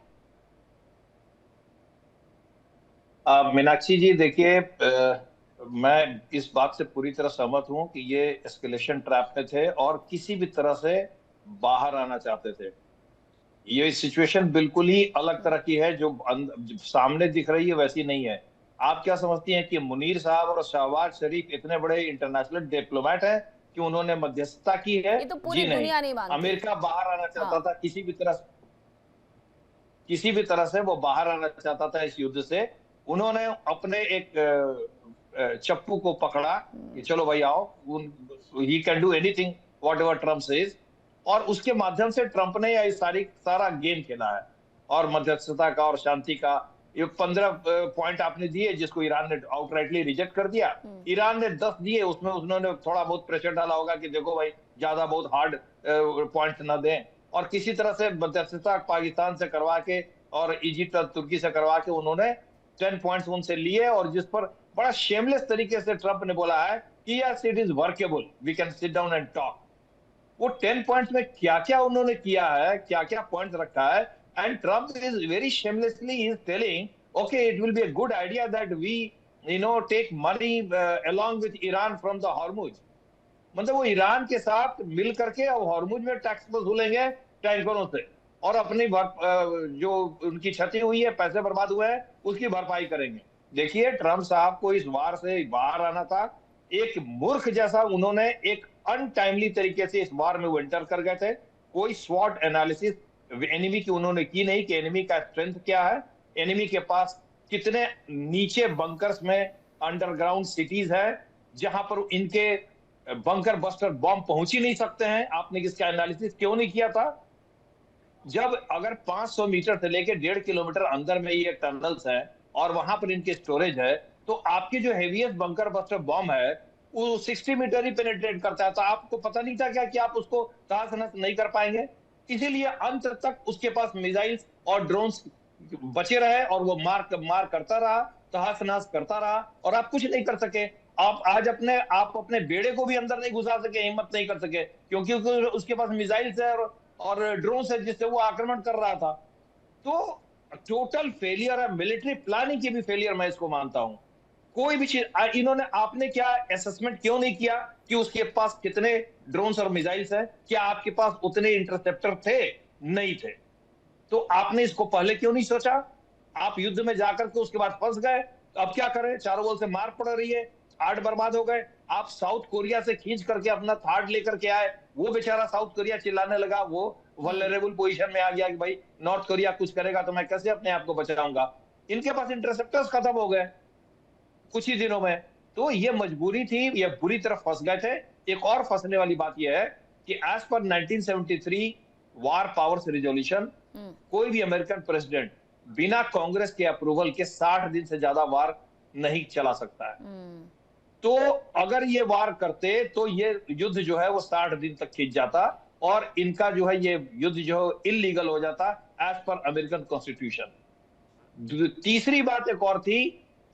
मीनाक्षी जी देखिए, मैं इस बात से पूरी तरह सहमत हूं कि ये एस्केलेशन ट्रैप में थे और किसी भी तरह से बाहर आना चाहते थे। ये सिचुएशन बिल्कुल ही अलग तरह की है, जो सामने दिख रही है वैसी नहीं है। आप क्या समझती हैं कि मुनीर साहब और शहबाज शरीफ इतने बड़े इंटरनेशनल डिप्लोमेट हैं कि उन्होंने मध्यस्थता की है? ये तो पूरी दुनिया नहीं मानती। अमेरिका बाहर आना चाहता था, किसी भी तरह से वो बाहर आना चाहता था इस युद्ध से। उन्होंने अपने एक चप्पू को पकड़ा कि चलो भाई आओ, he can do anything what ever Trump says, और उसके माध्यम से ट्रंप ने यह सारा गेम खेला है, और मध्यस्थता का और शांति का। ये 15 पॉइंट आपने दिए जिसको ईरान ने आउटराइटली रिजेक्ट कर दिया, ईरान ने 10 दिए, उसमें उन्होंने थोड़ा बहुत प्रेशर डाला होगा कि देखो भाई ज्यादा बहुत हार्ड पॉइंट न दें, और किसी तरह से मध्यस्थता पाकिस्तान से करवा के और इजिप्ट और तुर्की से करवा के उन्होंने 10 पॉइंट्स उनसे लिए, और जिस पर बड़ा शेमलेस तरीके से ट्रंप ने बोला है कि yes it is workable, we can sit down and talk. वो 10 पॉइंट्स में क्या क्या उन्होंने किया है, क्या क्या पॉइंट रखा है, and Trump is very shamelessly is telling okay it will be a good idea that we take money along with Iran from the Hormuz. मतलब वो ईरान के साथ मिल करके और हॉर्मुज में टैक्स वसूलेंगे टैंकरों से, और अपनी जो उनकी क्षति हुई है, पैसे बर्बाद हुए हैं, उसकी भरपाई करेंगे। देखिए ट्रंप साहब को इस वार से बाहर आना था, एक मूर्ख जैसा उन्होंने एक अनटाइमली तरीके से इस वार में वो एंटर कर गए थे। कोई स्वॉट एनालिसिस एनिमी की उन्होंने की नहीं कि एनिमी का स्ट्रेंथ क्या है, एनिमी के पास कितने नीचे बंकर्स में अंडरग्राउंड सिटीज है जहां पर इनके बंकर बस्टर बॉम्ब पहुंच ही नहीं सकते हैं। आपने इसका एनालिसिस क्यों नहीं किया था? जब अगर 500 मीटर से लेकर 1.5 किलोमीटर अंदर में ये टनल्स है और वहां पर इनके स्टोरेज है, तो आपकी जो हेवीएस्ट बंकर बस्टर बॉम्ब है वो 60 मीटर ही पेनिट्रेट करता है। तो आपको पता नहीं था क्या कि आप उसको तहस-नहस नहीं कर पाएंगे? इसीलिए अंत तक उसके पास मिसाइल्स और ड्रोन्स बचे रहे, और वो मार करता रहा, तहस-नहस करता रहा, और आप कुछ नहीं कर सके। आप आज आप अपने बेड़े को भी अंदर नहीं घुसा सके, हिम्मत नहीं कर सके, क्योंकि उसके पास मिसाइल्स है और ड्रोन है जिससे वो आक्रमण कर रहा था। तो टोटल फेलियर है, मिलिट्री प्लानिंग की भी फेलियर मैं इसको मानता हूं। कोई भी चीज आपने क्या असेसमेंट क्यों नहीं किया कि उसके पास कितने ड्रोन्स और मिसाइल्स हैं? क्या आपके पास उतने इंटरसेप्टर थे? नहीं थे। तो आपने इसको पहले क्यों नहीं सोचा? आप युद्ध में जाकर के उसके बाद फंस गए। अब क्या करें? चारों ओर से मार पड़ रही है, हार्ड बर्बाद हो गए। आप साउथ कोरिया से खींच करके अपना थार्ड लेकर के आए, वो बेचारा साउथ कोरिया चिल्लाने लगा, वो वल्नरेबल पोजीशन में आ गया कि भाई नॉर्थ कोरिया कुछ करेगा तो मैं कैसे अपने आप को बचाऊंगा। इनके पास इंटरसेप्टर्स खत्म हो गए कुछ ही दिनों में। तो ये मजबूरी थी, ये बुरी तरह फंस गए थे। एक और फंसने वाली बात यह है कि एज पर 1973 वार पावर्स रिजोल्यूशन, कोई भी अमेरिकन प्रेसिडेंट बिना कांग्रेस के अप्रूवल के 60 दिन से ज्यादा वार नहीं चला सकता है। तो अगर ये वार करते तो ये युद्ध जो है वो 60 दिन तक खींच जाता और इनका जो है ये युद्ध जो है इलीगल हो जाता एज पर अमेरिकन कॉन्स्टिट्यूशन। तीसरी बात एक और थी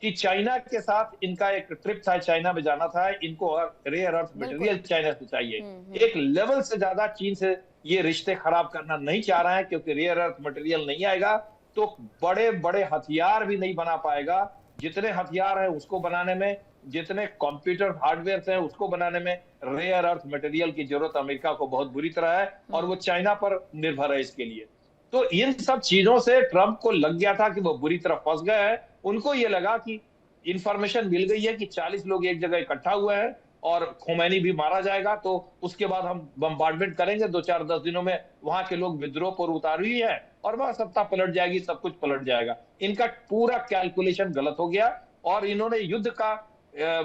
कि चाइना के साथ इनका एक ट्रिप था, चाइना में जाना था, इनको रेयर अर्थ मटेरियल चाइना से चाहिए। एक लेवल से ज्यादा चीन से ये रिश्ते खराब करना नहीं चाह रहे हैं, क्योंकि रेयर अर्थ मटेरियल नहीं आएगा तो बड़े बड़े हथियार भी नहीं बना पाएगा। जितने हथियार हैं उसको बनाने में, जितने कंप्यूटर हार्डवेयर हैं उसको बनाने में रेयर अर्थ मटेरियल की जरूरत अमेरिका को बहुत बुरी तरह है और वो चाइना पर निर्भर है इसके लिए। तो इन सब चीजों से ट्रंप को लग गया था कि वो बुरी तरह फंस गए हैं। उनको ये लगा कि इंफॉर्मेशन मिल गई है कि 40 लोग एक जगह इकट्ठा हुए हैं और खोमैनी भी मारा जाएगा, तो उसके बाद हम बम्बार्डमेंट करेंगे, 2-4-10 दिनों में वहां के लोग विद्रोह पर उतार हुई है और वह सत्ता पलट जाएगी, सब कुछ पलट जाएगा। इनका पूरा कैलकुलेशन गलत हो गया और इन्होंने युद्ध का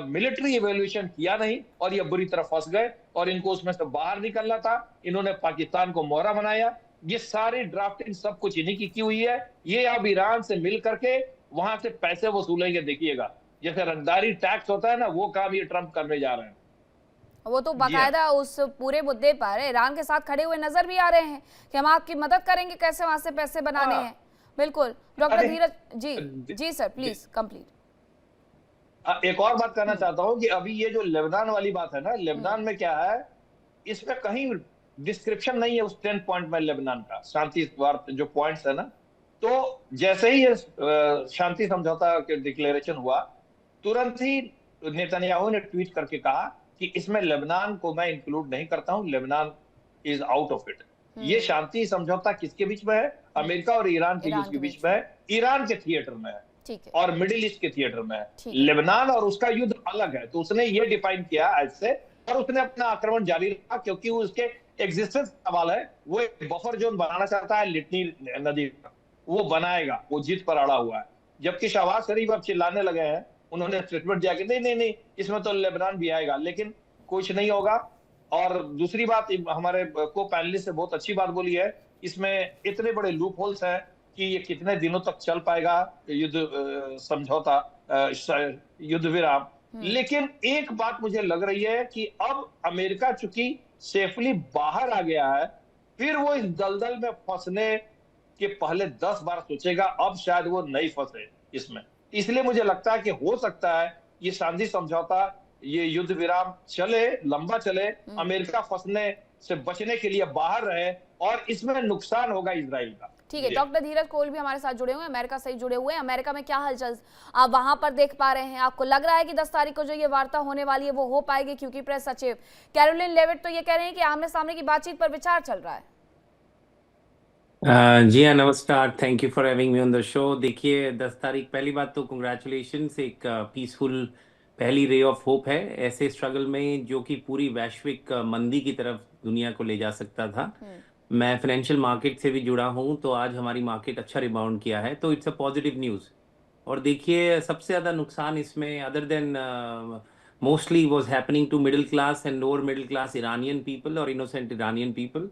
मिलिट्री इवैल्यूएशन किया नहीं और ये बुरी तरह फंस गए और इनको उसमें से बाहर निकलना था। इन्होंने पाकिस्तान को मोहरा बनाया। ये सारी ड्राफ्टिंग सब कुछ इन्हीं की हुई है। ये अब ईरान से मिल करके वहां से पैसे वसूलेंगे, देखिएगा जैसे रंगदारी टैक्स होता है ना, वो काम ये ट्रंप करने जा रहे हैं। वो तो बाकायदा उस पूरे मुद्दे पर ईरान के साथ खड़े हुए नजर भी आ रहे हैं कि हम आपकी मदद करेंगे, कैसे वहां से पैसे बनाने हैं। बिल्कुल doctor Dheeraj ji sir please complete. एक और बात करना चाहता हूं कि अभी ये जो लेबनान वाली बात है ना, लेबनान में क्या है, इसमें कहीं डिस्क्रिप्शन नहीं है उस 10 पॉइंट में लेबनान का शांति जो पॉइंट्स है ना। तो जैसे ही ये शांति समझौता के डिक्लेरेशन हुआ, तुरंत ही नेतन्याहू ने ट्वीट करके कहा कि इसमें लेबनान को मैं इंक्लूड नहीं करता हूं, Lebanon is out of it. ये शांति समझौता किसके बीच में है? अमेरिका और ईरान के बीच में है। ईरान के थिएटर में है और मिडिल ईस्ट के थिएटर में है। लेबनान और उसका युद्ध अलग है, तो उसने ये डिफाइन किया ऐसे और उसने अपना आक्रमण जारी रखा, क्योंकि उसके एग्जिस्टेंस सवाल है। वो एक बफर जोन बनाना चाहता है लिटनी नदी का, वो बनाएगा, वो जीत पर अड़ा हुआ है। जबकि शहबाज शरीफ अब चिल्लाने लगे हैं, उन्होंने स्टेटमेंट दिया कि नहीं इसमें तो लेबनान भी आएगा, लेकिन कुछ नहीं होगा। और दूसरी बात, हमारे को पैनलिस्ट से बहुत अच्छी बात बोली है, इसमें इतने बड़े लूप होल्स हैं कि ये कितने दिनों तक चल पाएगा युद्ध समझौता, युद्ध विराम। लेकिन एक बात मुझे लग रही है कि अब अमेरिका चूंकि सेफली बाहर आ गया है, फिर वो इस दलदल में फंसने के पहले 10 बार सोचेगा, अब शायद वो नहीं फंसे इसमें। इसलिए मुझे लगता है कि हो सकता है ये शांति समझौता, ये युद्ध विराम चले, लंबा चले, अमेरिका फंसने से बचने के लिए बाहर रहे और इसमें नुकसान होगा इजराइल का। ठीक है, डॉक्टर धीरज कोल भी हमारे साथ जुड़े हुए हैं, अमेरिका से जुड़े हुए हैं। अमेरिका में क्या हलचल आप वहां पर देख पा रहे हैं? आपको लग रहा है कि 10 तारीख को जो ये वार्ता होने वाली है वो हो पाएगी? क्योंकि प्रेस सचिव कैरोलिन लेविट तो ये कह रहे हैं कि आमने सामने की बातचीत पर विचार चल रहा है। जी हाँ, नमस्कार, thank you for having me on the show. देखिए 10 तारीख, पहली बात तो कंग्रेचुलेशंस, एक पीसफुल पहली रे ऑफ होप है ऐसे स्ट्रगल में जो कि पूरी वैश्विक मंदी की तरफ दुनिया को ले जा सकता था। मैं फाइनेंशियल मार्केट से भी जुड़ा हूँ, तो आज हमारी मार्केट अच्छा रिबाउंड किया है, तो इट्स अ पॉजिटिव न्यूज़। और देखिए सबसे ज़्यादा नुकसान इसमें other than mostly was happening to middle class and lower middle class Iranian people और इनोसेंट इरानियन पीपल,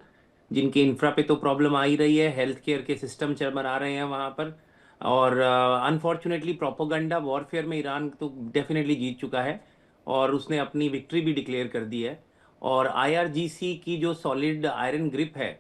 जिनके इंफ्रा पे तो प्रॉब्लम आ ही रही है, हेल्थ केयर के सिस्टम चरमरा रहे हैं वहाँ पर। और अनफॉर्चुनेटली प्रोपोगंडा वॉरफेयर में ईरान तो डेफिनेटली जीत चुका है और उसने अपनी विक्ट्री भी डिक्लेयर कर दी है। और IRGC की जो सॉलिड आयरन ग्रिप है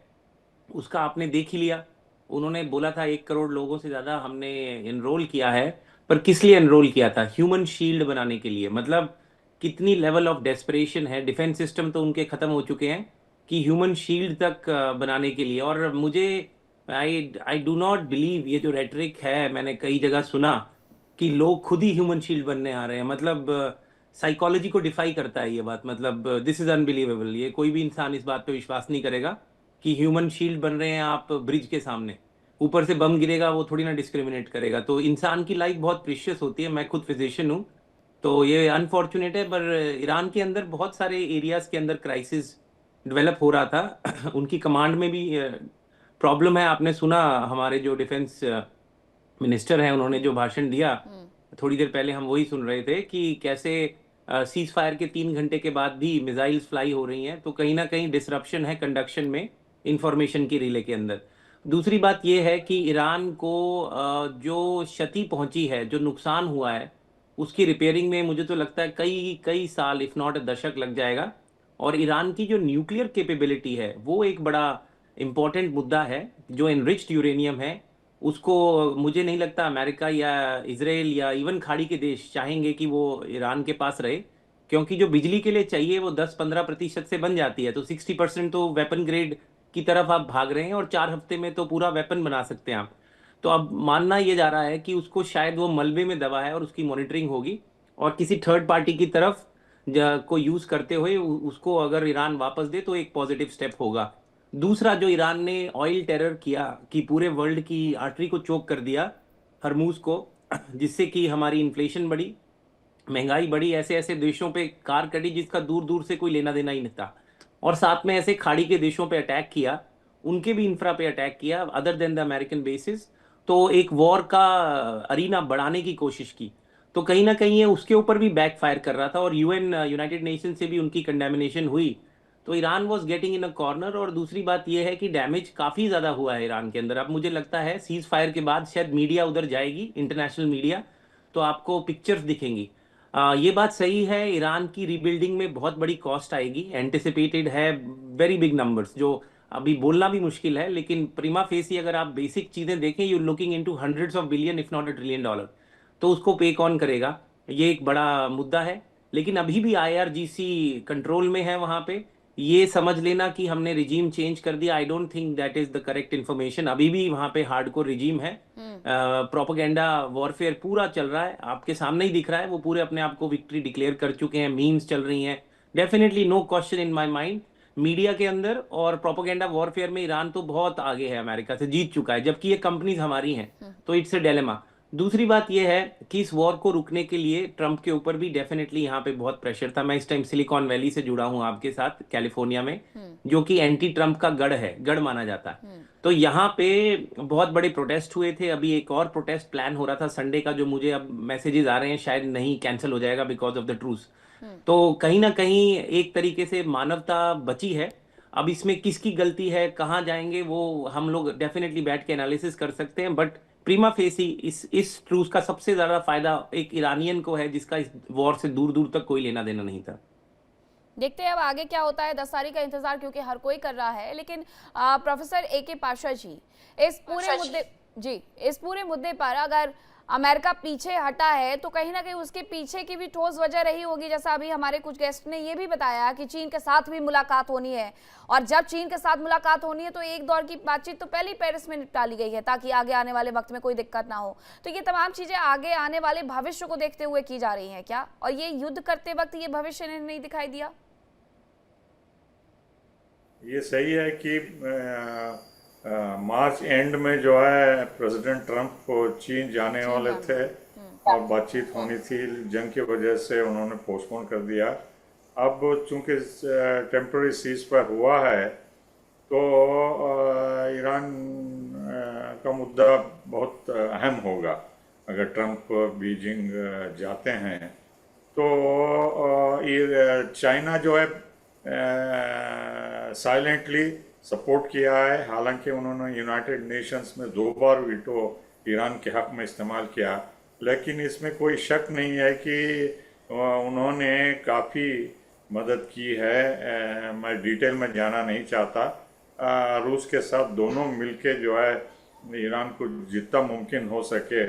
उसका आपने देख ही लिया। उन्होंने बोला था 1 करोड़ लोगों से ज़्यादा हमने एनरोल किया है, पर किस लिए एनरोल किया था? ह्यूमन शील्ड बनाने के लिए। मतलब कितनी लेवल ऑफ डेस्परेशन है। डिफेंस सिस्टम तो उनके ख़त्म हो चुके हैं कि ह्यूमन शील्ड तक बनाने के लिए। और मुझे आई डू नॉट बिलीव ये जो रेटरिक है, मैंने कई जगह सुना कि लोग खुद ही ह्यूमन शील्ड बनने आ रहे हैं। मतलब साइकोलॉजी को डिफाई करता है ये बात। मतलब दिस इज़ अनबिलीवेबल। ये कोई भी इंसान इस बात पे विश्वास नहीं करेगा कि ह्यूमन शील्ड बन रहे हैं आप ब्रिज के सामने, ऊपर से बम गिरेगा वो थोड़ी ना डिस्क्रिमिनेट करेगा। तो इंसान की लाइफ बहुत प्रीशियस होती है। मैं खुद फिजिशियन हूँ, तो ये अनफॉर्चुनेट है। पर ईरान के अंदर बहुत सारे एरियाज़ के अंदर क्राइसिस डेवलप हो रहा था। उनकी कमांड में भी प्रॉब्लम है। आपने सुना हमारे जो डिफेंस मिनिस्टर हैं, उन्होंने जो भाषण दिया थोड़ी देर पहले, हम वही सुन रहे थे कि कैसे सीज फायर के 3 घंटे के बाद भी मिसाइल्स फ्लाई हो रही हैं। तो कहीं ना कहीं डिसरप्शन है कंडक्शन में, इंफॉर्मेशन की रिले के अंदर। दूसरी बात यह है कि ईरान को जो क्षति पहुंची है, जो नुकसान हुआ है, उसकी रिपेयरिंग में मुझे तो लगता है कई कई साल इफ नॉट दशक लग जाएगा। और ईरान की जो न्यूक्लियर कैपेबिलिटी है वो एक बड़ा इम्पोर्टेंट मुद्दा है। जो एनरिच्ड यूरेनियम है उसको मुझे नहीं लगता अमेरिका या इसराइल या इवन खाड़ी के देश चाहेंगे कि वो ईरान के पास रहे, क्योंकि जो बिजली के लिए चाहिए वो 10-15% से बन जाती है। तो 60% तो वेपन ग्रेड की तरफ आप भाग रहे हैं और 4 हफ्ते में तो पूरा वेपन बना सकते हैं आप। तो अब मानना ये जा रहा है कि उसको शायद वो मलबे में दबा है और उसकी मॉनिटरिंग होगी और किसी थर्ड पार्टी की तरफ को यूज करते हुए उसको अगर ईरान वापस दे तो एक पॉजिटिव स्टेप होगा। दूसरा, जो ईरान ने ऑयल टेरर किया कि पूरे वर्ल्ड की आर्टरी को चोक कर दिया, हरमूज को, जिससे कि हमारी इन्फ्लेशन बढ़ी, महंगाई बढ़ी, ऐसे ऐसे देशों पे कार कटी जिसका दूर दूर से कोई लेना देना ही नहीं था। और साथ में ऐसे खाड़ी के देशों पे अटैक किया, उनके भी इंफ्रा पे अटैक किया other than the American basis. तो एक वॉर का अरीना बढ़ाने की कोशिश की। तो कहीं ना कहीं ये उसके ऊपर भी बैकफायर कर रहा था और यूएन, यूनाइटेड नेशन से भी उनकी कंडेमिनेशन हुई। तो Iran was getting in a corner. और दूसरी बात यह है कि डैमेज काफ़ी ज़्यादा हुआ है ईरान के अंदर। अब मुझे लगता है सीज फायर के बाद शायद मीडिया उधर जाएगी, इंटरनेशनल मीडिया, तो आपको पिक्चर्स दिखेंगी। ये बात सही है, ईरान की रीबिल्डिंग में बहुत बड़ी कॉस्ट आएगी, एंटिसिपेटेड है वेरी बिग नंबर्स, जो अभी बोलना भी मुश्किल है। लेकिन प्रीमा फेसी अगर आप बेसिक चीज़ें देखें, you looking into hundreds of billion if not $1 trillion. तो उसको पे कौन करेगा, ये एक बड़ा मुद्दा है। लेकिन अभी भी आईआरजीसी कंट्रोल में है वहाँ पे। ये समझ लेना कि हमने रिजीम चेंज कर दिया, I don't think that is the correct information. अभी भी वहाँ पे हार्डकोर रिजीम है, प्रोपेगेंडा वॉरफेयर पूरा चल रहा है, आपके सामने ही दिख रहा है। वो पूरे अपने आप को विक्ट्री डिक्लेयर कर चुके हैं, मीम्स चल रही हैं। Definitely no question in my mind, media के अंदर और प्रोपेगेंडा वॉरफेयर में ईरान तो बहुत आगे है, अमेरिका से जीत चुका है, जबकि ये कंपनीज हमारी हैं। तो इट्स अ डिलेमा। दूसरी बात यह है कि इस वॉर को रुकने के लिए ट्रंप के ऊपर भी डेफिनेटली यहाँ पे बहुत प्रेशर था। मैं इस टाइम सिलिकॉन वैली से जुड़ा हूँ आपके साथ, कैलिफोर्निया में, जो कि एंटी ट्रंप का गढ़ है, गढ़ माना जाता है। तो यहाँ पे बहुत बड़े प्रोटेस्ट हुए थे। अभी एक और प्रोटेस्ट प्लान हो रहा था संडे का, जो मुझे अब मैसेजेस आ रहे हैं शायद नहीं, कैंसिल हो जाएगा बिकॉज ऑफ द ट्रूस। तो कहीं ना कहीं एक तरीके से मानवता बची है। अब इसमें किसकी गलती है, कहाँ जाएंगे, वो हम लोग डेफिनेटली बैठ के एनालिसिस कर सकते हैं। बट प्रीमा फेसी इस ट्रूस का सबसे ज्यादा फायदा एक ईरानियन को है, जिसका इस वॉर से दूर दूर तक कोई लेना देना नहीं था। देखते हैं अब आगे क्या होता है। 10 तारीख का इंतजार क्योंकि हर कोई कर रहा है। लेकिन प्रोफेसर AK पाशा जी, इस पूरे मुद्दे पर अगर अमेरिका पीछे हटा है तो कहीं ना कहीं उसके पीछे की भी ठोस वजह रही होगी। जैसा अभी हमारे कुछ गेस्ट ने ये भी बताया कि चीन के साथ भी मुलाकात होनी है, और जब चीन के साथ मुलाकात होनी है तो एक दौर की बातचीत तो पहले ही पेरिस में निपटा ली गई है ताकि आगे आने वाले वक्त में कोई दिक्कत ना हो। तो ये तमाम चीजें आगे आने वाले भविष्य को देखते हुए की जा रही हैं क्या, और ये युद्ध करते वक्त ये भविष्य नहीं दिखाई दिया? ये सही है कि मार्च एंड में जो है प्रेसिडेंट ट्रंप चीन जाने वाले थे और बातचीत होनी थी, जंग की वजह से उन्होंने पोस्टपोन कर दिया। अब चूंकि टेम्पररी सीज फायर हुआ है तो ईरान का मुद्दा बहुत अहम होगा। अगर ट्रंप बीजिंग जाते हैं तो ये चाइना जो है साइलेंटली सपोर्ट किया है। हालांकि उन्होंने यूनाइटेड नेशंस में 2 बार वीटो ईरान के हक में इस्तेमाल किया, लेकिन इसमें कोई शक नहीं है कि उन्होंने काफ़ी मदद की है। मैं डिटेल में जाना नहीं चाहता। रूस के साथ दोनों मिलके जो है ईरान को जितना मुमकिन हो सके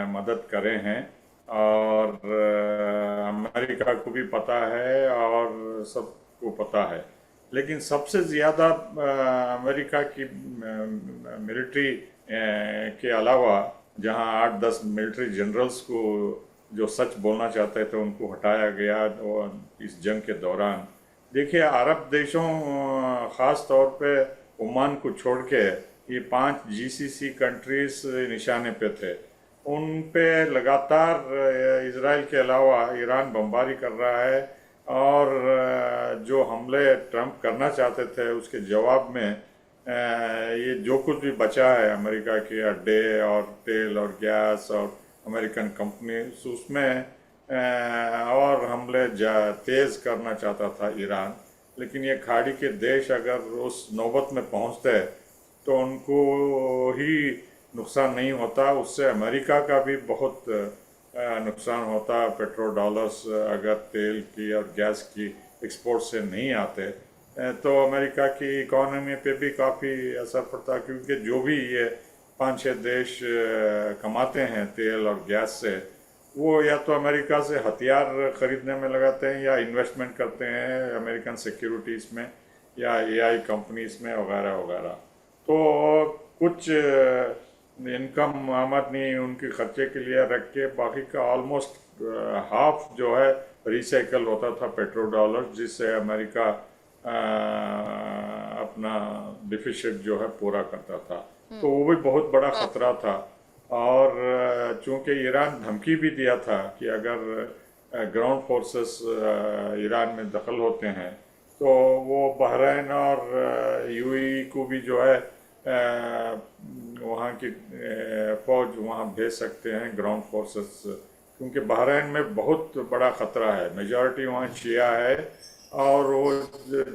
मदद करे हैं, और अमेरिका को भी पता है और सबको पता है। लेकिन सबसे ज़्यादा अमेरिका की मिलिट्री के अलावा जहां 8-10 मिलिट्री जनरल्स को जो सच बोलना चाहते थे उनको हटाया गया और इस जंग के दौरान। देखिए, अरब देशों ख़ास तौर पे ओमान को छोड़ के ये 5 GCC कंट्रीज निशाने पे थे। उन पे लगातार इजराइल के अलावा ईरान बमबारी कर रहा है, और जो हमले ट्रंप करना चाहते थे उसके जवाब में ये जो कुछ भी बचा है अमेरिका के अड्डे और तेल और गैस और अमेरिकन कंपनी, उसमें और हमले तेज़ करना चाहता था ईरान। लेकिन ये खाड़ी के देश अगर उस नौबत में पहुंचते हैं तो उनको ही नुकसान नहीं होता, उससे अमेरिका का भी बहुत नुकसान होता। पेट्रो डॉलर्स अगर तेल की और गैस की एक्सपोर्ट से नहीं आते तो अमेरिका की इकोनॉमी पे भी काफ़ी असर पड़ता, क्योंकि जो भी ये 5-6 देश कमाते हैं तेल और गैस से, वो या तो अमेरिका से हथियार खरीदने में लगाते हैं या इन्वेस्टमेंट करते हैं अमेरिकन सिक्योरिटीज़ में या AI कंपनीज में वगैरह वगैरह। तो कुछ इनकम आमदनी उनके खर्चे के लिए रख के बाकी का ऑलमोस्ट हाफ जो है रिसाइकल होता था पेट्रो डॉलर, जिससे अमेरिका अपना डिफिसिट जो है पूरा करता था। तो वो भी बहुत बड़ा खतरा था। और चूंकि ईरान धमकी भी दिया था कि अगर ग्राउंड फोर्सेस ईरान में दखल होते हैं तो वो बहरीन और UAE को भी जो है वहाँ की फौज वहाँ भेज सकते हैं, ग्राउंड फोर्सेस, क्योंकि बहरीन में बहुत बड़ा ख़तरा है, मेजॉरिटी वहाँ शिया है। और वो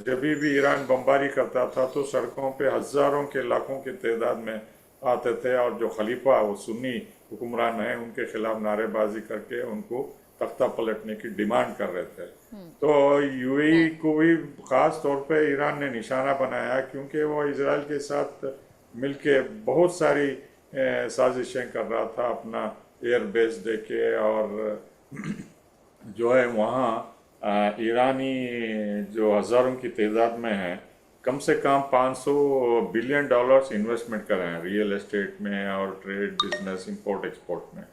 जब भी ईरान बमबारी करता था तो सड़कों पे हज़ारों के लाखों की तादाद में आते थे, और जो खलीफा वो सुन्नी हुक्मरान हैं उनके खिलाफ नारेबाजी करके उनको तख्ता पलटने की डिमांड कर रहे थे। तो UAE को भी ख़ास तौर पे ईरान ने निशाना बनाया, क्योंकि वो इजराइल के साथ मिलके बहुत सारी साजिशें कर रहा था अपना एयर बेस देके, और जो है वहाँ ईरानी जो हज़ारों की तादाद में है कम से कम $500 बिलियन इन्वेस्टमेंट कर रहे हैं रियल एस्टेट में और ट्रेड, बिजनेस, इंपोर्ट एक्सपोर्ट में।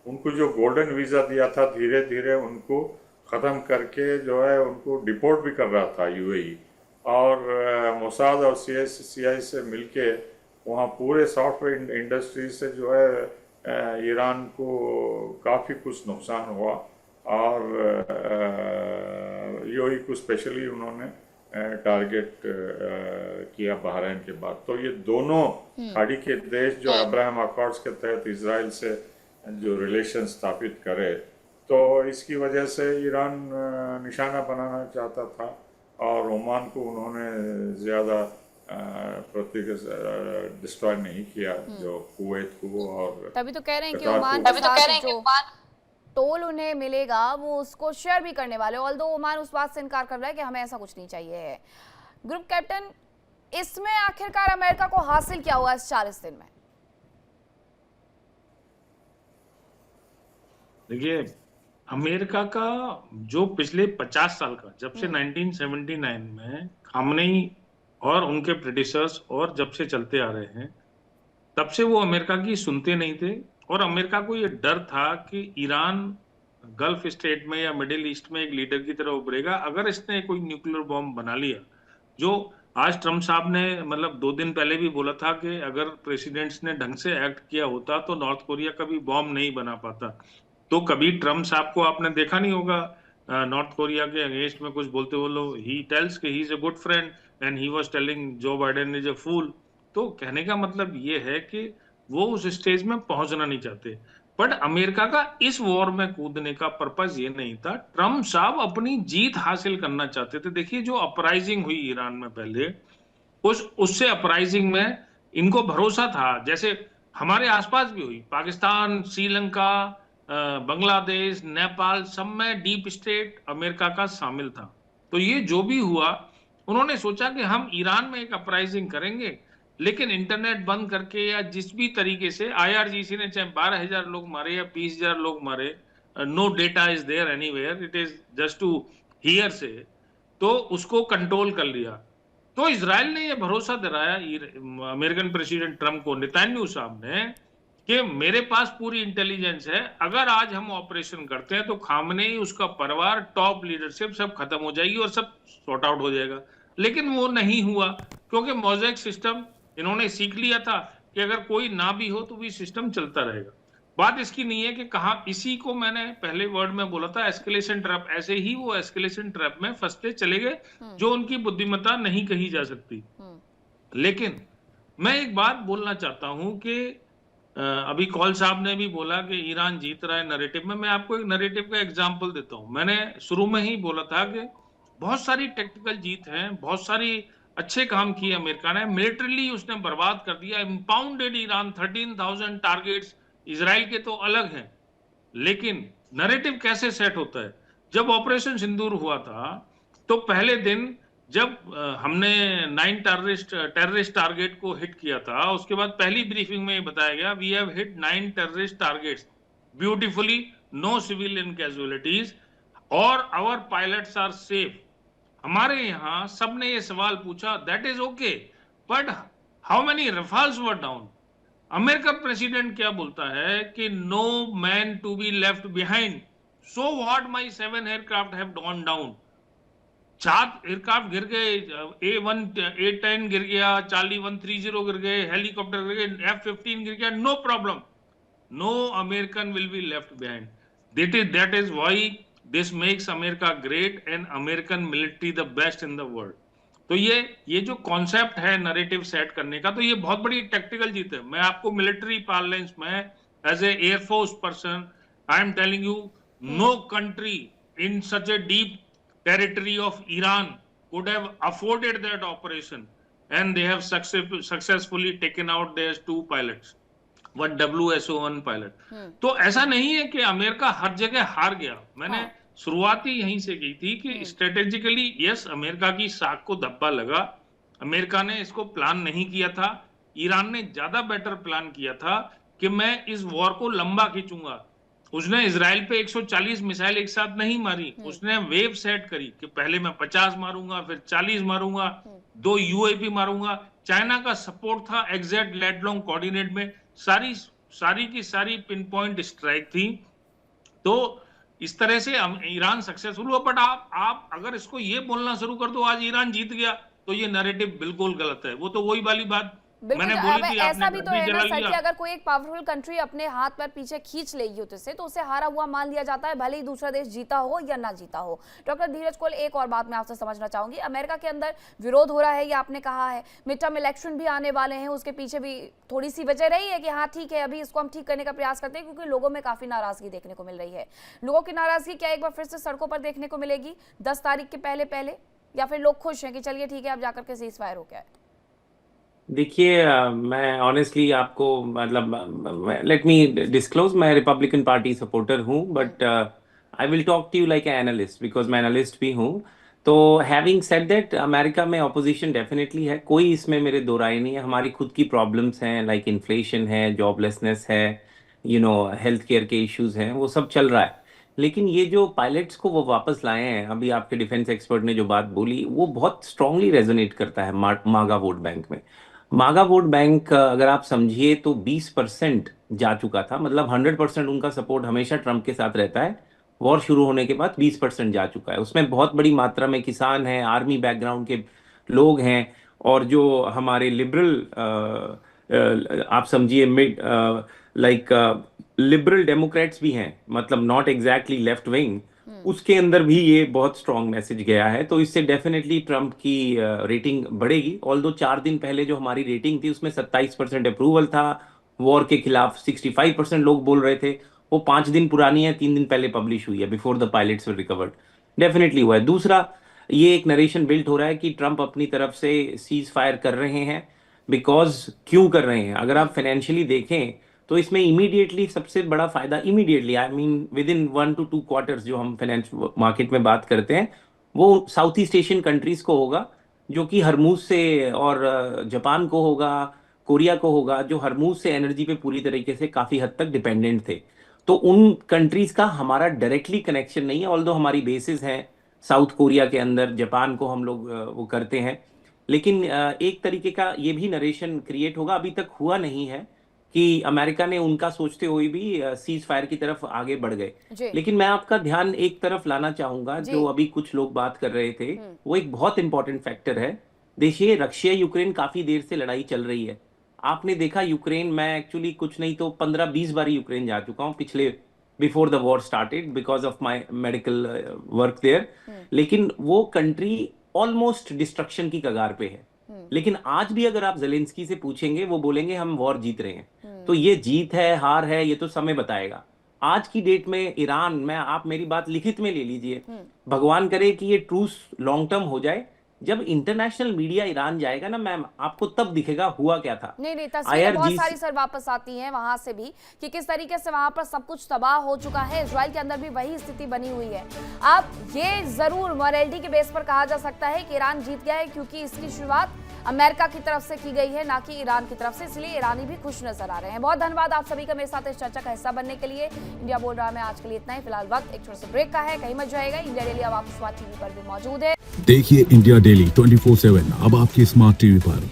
उनको जो गोल्डन वीज़ा दिया था धीरे धीरे उनको ख़त्म करके जो है उनको डिपोर्ट भी कर रहा था UAE, और मोसाद और CI से मिलके वहाँ पूरे सॉफ्टवेयर इंडस्ट्री से जो है ईरान को काफ़ी कुछ नुकसान हुआ। और UAE को स्पेशली उन्होंने टारगेट किया बहरीन के बाद। तो ये दोनों खाड़ी के देश जो अब्राहम अकॉर्ड्स के तहत इजराइल से जो रिलेशन स्थापित करे, तो इसकी वजह से ईरान निशाना बनाना चाहता था, और ओमान को उन्होंने ज़्यादा डिस्ट्रॉय नहीं किया, जो कुवैत को। और तभी तो कह रहे हैं कि ओमान के साथ जो टोल उन्हें मिलेगा वो उसको शेयर भी करने वाले, ऑल्दो ओमान उस बात से इनकार कर रहा है कि हमें ऐसा कुछ नहीं चाहिए। ग्रुप कैप्टन, इसमें आखिरकार अमेरिका को हासिल क्या हुआ इस 40 दिन में? देखिए, अमेरिका का जो पिछले 50 साल का, जब से 1979 में खामनेई और उनके प्रेडिसर्स और जब से चलते आ रहे हैं, तब से वो अमेरिका की सुनते नहीं थे। और अमेरिका को ये डर था कि ईरान गल्फ स्टेट में या मिडिल ईस्ट में एक लीडर की तरह उभरेगा अगर इसने कोई न्यूक्लियर बॉम्ब बना लिया। जो आज ट्रम्प साहब ने मतलब 2 दिन पहले भी बोला था कि अगर प्रेसिडेंट्स ने ढंग से एक्ट किया होता तो नॉर्थ कोरिया कभी बॉम्ब नहीं बना पाता। तो कभी ट्रम्प साहब को आपने देखा नहीं होगा नॉर्थ कोरिया के अगेंस्ट में कुछ बोलते बोलो। ही टेल्स कि he is a good friend and he was telling Joe Biden is a fool. तो कहने का मतलब ये है कि वो उस स्टेज में पहुंचना नहीं चाहते। बट अमेरिका का इस वॉर में कूदने का पर्पस ये नहीं था। ट्रम्प साहब अपनी जीत हासिल करना चाहते थे। देखिए, जो अपराइजिंग हुई ईरान में पहले, उससे अपराइजिंग में इनको भरोसा था, जैसे हमारे आसपास भी हुई, पाकिस्तान, श्रीलंका, बांग्लादेश, नेपाल, सब में डीप स्टेट अमेरिका का शामिल था। तो ये जो भी हुआ, उन्होंने सोचा कि हम ईरान में एक अपराइजिंग करेंगे, लेकिन इंटरनेट बंद करके या जिस भी तरीके से IRGC ने चाहे 12,000 लोग मारे या 20,000 लोग मारे, no data is there anywhere, it is just to hearsay, तो उसको कंट्रोल कर लिया। तो इजराइल ने यह भरोसा दिलाया अमेरिकन प्रेसिडेंट ट्रम्प को, नेतन्याहू साहब ने, कि मेरे पास पूरी इंटेलिजेंस है, अगर आज हम ऑपरेशन करते हैं तो खामनेई, उसका परिवार, टॉप लीडरशिप सब खत्म हो जाएगी और सब सॉर्ट आउट हो जाएगा। लेकिन वो नहीं हुआ, क्योंकि मोज़ेक सिस्टम इन्होंने सीख लिया था कि अगर कोई ना भी हो तो भी सिस्टम चलता रहेगा। बात इसकी नहीं है कि कहा, इसी को मैंने पहले वर्ड में बोला था, एस्केलेशन ट्रैप। ऐसे ही वो एस्केलेशन ट्रैप में फंसते चले गए, जो उनकी बुद्धिमत्ता नहीं कही जा सकती। लेकिन मैं एक बात बोलना चाहता हूं कि अभी कौल साहब ने भी बोला कि ईरान जीत रहा है नैरेटिव में। मैं आपको एक नैरेटिव का एग्जांपल देता हूं। मैंने शुरू में ही बोला था कि बहुत सारी टेक्निकल जीत है, बहुत सारी अच्छे काम किए अमेरिका ने। मिलिटरीली उसने बर्बाद कर दिया, इम्पाउंडेड ईरान, 13,000 टारगेट्स। इजराइल के तो अलग हैं, लेकिन नैरेटिव कैसे सेट होता है? जब ऑपरेशन सिंदूर हुआ था तो पहले दिन जब हमने 9 टेररिस्ट टारगेट को हिट किया था, उसके बाद पहली ब्रीफिंग में ये बताया गया, we have hit 9 terrorist targets beautifully, no civilian casualties और आवर पायलट्स आर सेफ। हमारे यहाँ सबने ये सवाल पूछा, that is okay, but how many Rafales were down? America president क्या बोलता है कि no man to be left behind, so what, my 7 aircraft have gone down. 4 aircraft गिर गए, A10 गिर गया, चार्ली 130 गिर गए, हेलीकॉप्टर गिर गए, F-15 गिर गया, no problem, no American will be left behind. That is why this makes America great and American military the best in the world. तो ये जो कॉन्सेप्ट है नरेटिव सेट करने का, तो ये बहुत बड़ी टेक्निकल जीत है। मैं आपको मिलिट्री पार्लेंस में as a air force person I am telling you, no country in such a deep territory of Iran could have afforded that operation, and they have successfully taken out their 2 pilots, 1 WSO-1 pilot. तो ऐसा नहीं है कि America हर जगह हार गया। मैंने शुरुआत ही यहीं से की थी कि स्ट्रेटेजिकली यस, अमेरिका की साख को धब्बा लगा, अमेरिका ने इसको प्लान नहीं किया था। ईरान ने ज्यादा बेटर प्लान किया था कि मैं इस वॉर को लंबा खींचूंगा। उसने इजराइल पे 140 मिसाइल एक साथ नहीं मारी, उसने वेव सेट करी कि पहले मैं 50 मारूंगा, फिर 40 मारूंगा, 2 UAV मारूंगा। चाइना का सपोर्ट था एग्जैक्ट लेडलोंग कोऑर्डिनेट में, सारी की सारी पिन पॉइंट स्ट्राइक थी। तो इस तरह से ईरान सक्सेसफुल हुआ। बट आप अगर इसको ये बोलना शुरू कर दो आज ईरान जीत गया, तो ये नैरेटिव बिल्कुल गलत है। वो तो वही वाली बात मैंने बोली थी, ऐसा भी तो है ना सर कि लिया। अगर कोई एक पावरफुल कंट्री अपने हाथ पर पीछे खींच लेगी युद्ध से, तो उसे हारा हुआ मान लिया जाता है, भले ही दूसरा देश जीता हो या ना जीता हो। डॉक्टर धीरज कोल, एक और बात मैं आपसे समझना चाहूंगी, अमेरिका के अंदर विरोध हो रहा है, ये आपने कहा है, मिड टर्म इलेक्शन भी आने वाले हैं, उसके पीछे भी थोड़ी सी वजह रही है कि हाँ ठीक है, अभी इसको हम ठीक करने का प्रयास करते हैं, क्योंकि लोगों में काफी नाराजगी देखने को मिल रही है। लोगों की नाराजगी क्या एक बार फिर से सड़कों पर देखने को मिलेगी 10 तारीख के पहले, या फिर लोग खुश हैं कि चलिए ठीक है अब जाकर के सीज फायर हो गया है? देखिए, मैं ऑनेस्टली आपको मतलब लेट मी डिस्क्लोज, मैं रिपब्लिकन पार्टी सपोर्टर हूँ, but I will talk to you like analyst, because मैं एनालिस्ट भी हूँ। तो हैविंग सेड दैट, अमेरिका में ऑपोजिशन डेफिनेटली है, कोई इसमें मेरे दो राय नहीं है। हमारी खुद की प्रॉब्लम्स हैं, लाइक इन्फ्लेशन है, जॉबलेसनेस है, हेल्थ केयर के इश्यूज हैं, वो सब चल रहा है। लेकिन ये जो पायलट्स को वो वापस लाए हैं, अभी आपके डिफेंस एक्सपर्ट ने जो बात बोली, वो बहुत स्ट्रांगली रेजोनेट करता है मागा वोट बैंक में। मागा वोट बैंक अगर आप समझिए तो 20% जा चुका था, मतलब 100% उनका सपोर्ट हमेशा ट्रंप के साथ रहता है, वॉर शुरू होने के बाद 20% जा चुका है। उसमें बहुत बड़ी मात्रा में किसान हैं, आर्मी बैकग्राउंड के लोग हैं, और जो हमारे लिबरल आप समझिए मिड लाइक लिबरल डेमोक्रेट्स भी हैं, मतलब नॉट एग्जैक्टली लेफ्ट विंग, उसके अंदर भी ये बहुत स्ट्रांग मैसेज गया है। तो इससे डेफिनेटली ट्रंप की रेटिंग बढ़ेगी। ऑल्दो 4 दिन पहले जो हमारी रेटिंग थी उसमें 27% अप्रूवल था, वॉर के खिलाफ 65% लोग बोल रहे थे, वो 5 दिन पुरानी है, 3 दिन पहले पब्लिश हुई है, before the pilots were recovered. Definitely हुआ है। दूसरा, ये एक नरेशन बिल्ट हो रहा है कि ट्रंप अपनी तरफ से सीज फायर कर रहे हैं, बिकॉज क्यों कर रहे हैं? अगर आप फाइनेंशियली देखें तो इसमें इमीडिएटली सबसे बड़ा फायदा, immediately I mean with in 1 to 2 quarters, जो हम फाइनेंस मार्केट में बात करते हैं, वो साउथ ईस्ट एशियन कंट्रीज को होगा, जो कि हरमूज से, और जापान को होगा, कोरिया को होगा, जो हरमूज से एनर्जी पे पूरी तरीके से काफी हद तक डिपेंडेंट थे। तो उन कंट्रीज का हमारा डायरेक्टली कनेक्शन नहीं है, ऑल्दो हमारी बेसिस हैं साउथ कोरिया के अंदर, जापान को हम लोग वो करते हैं। लेकिन एक तरीके का ये भी नरेशन क्रिएट होगा, अभी तक हुआ नहीं है, कि अमेरिका ने उनका सोचते हुए भी सीज फायर की तरफ आगे बढ़ गए। लेकिन मैं आपका ध्यान एक तरफ लाना चाहूंगा, जो अभी कुछ लोग बात कर रहे थे, वो एक बहुत इंपॉर्टेंट फैक्टर है। देखिए, रशिया यूक्रेन काफी देर से लड़ाई चल रही है। आपने देखा यूक्रेन, मैं एक्चुअली कुछ नहीं तो 15-20 बार यूक्रेन जा चुका हूँ पिछले, before the war started, because of my medical work there. लेकिन वो कंट्री ऑलमोस्ट डिस्ट्रक्शन की कगार पे है। लेकिन आज भी अगर आप जेलेंस्की से पूछेंगे, वो बोलेंगे हम वॉर जीत रहे हैं। तो ये जीत है हार है, ये तो समय बताएगा। आज की डेट में ईरान, मैं आप मेरी बात लिखित में ले लीजिए, भगवान करे कि ये ट्रूस लॉन्ग टर्म हो जाए, जब इंटरनेशनल मीडिया ईरान जाएगा ना मैम, आपको तब दिखेगा हुआ क्या था। नहीं तस्वीरें बहुत IRGC सारी सर वापस आती हैं वहां से भी कि किस तरीके से वहां पर सब कुछ तबाह हो चुका है। इजराइल के अंदर भी वही स्थिति बनी हुई है। अब ये जरूर मॉरलिटी के बेस पर कहा जा सकता है कि ईरान जीत गया है, क्योंकि इसकी शुरुआत अमेरिका की तरफ से की गई है, ना कि ईरान की तरफ से, इसलिए ईरानी भी खुश नजर आ रहे हैं। बहुत धन्यवाद आप सभी का मेरे साथ इस चर्चा का हिस्सा बनने के लिए। इंडिया बोल रहा है आज के लिए इतना ही। फिलहाल वक्त एक छोटे से ब्रेक का है, कहीं मत जाएगा। इंडिया डेली अब आप स्मार्ट टीवी पर भी मौजूद है। देखिए इंडिया डेली 24/7 अब आपके स्मार्ट टीवी पर।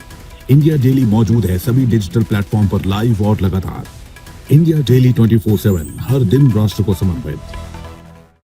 इंडिया डेली मौजूद है सभी डिजिटल प्लेटफॉर्म पर लाइव और लगातार। इंडिया डेली 24/7 हर दिन राष्ट्र को समर्पित।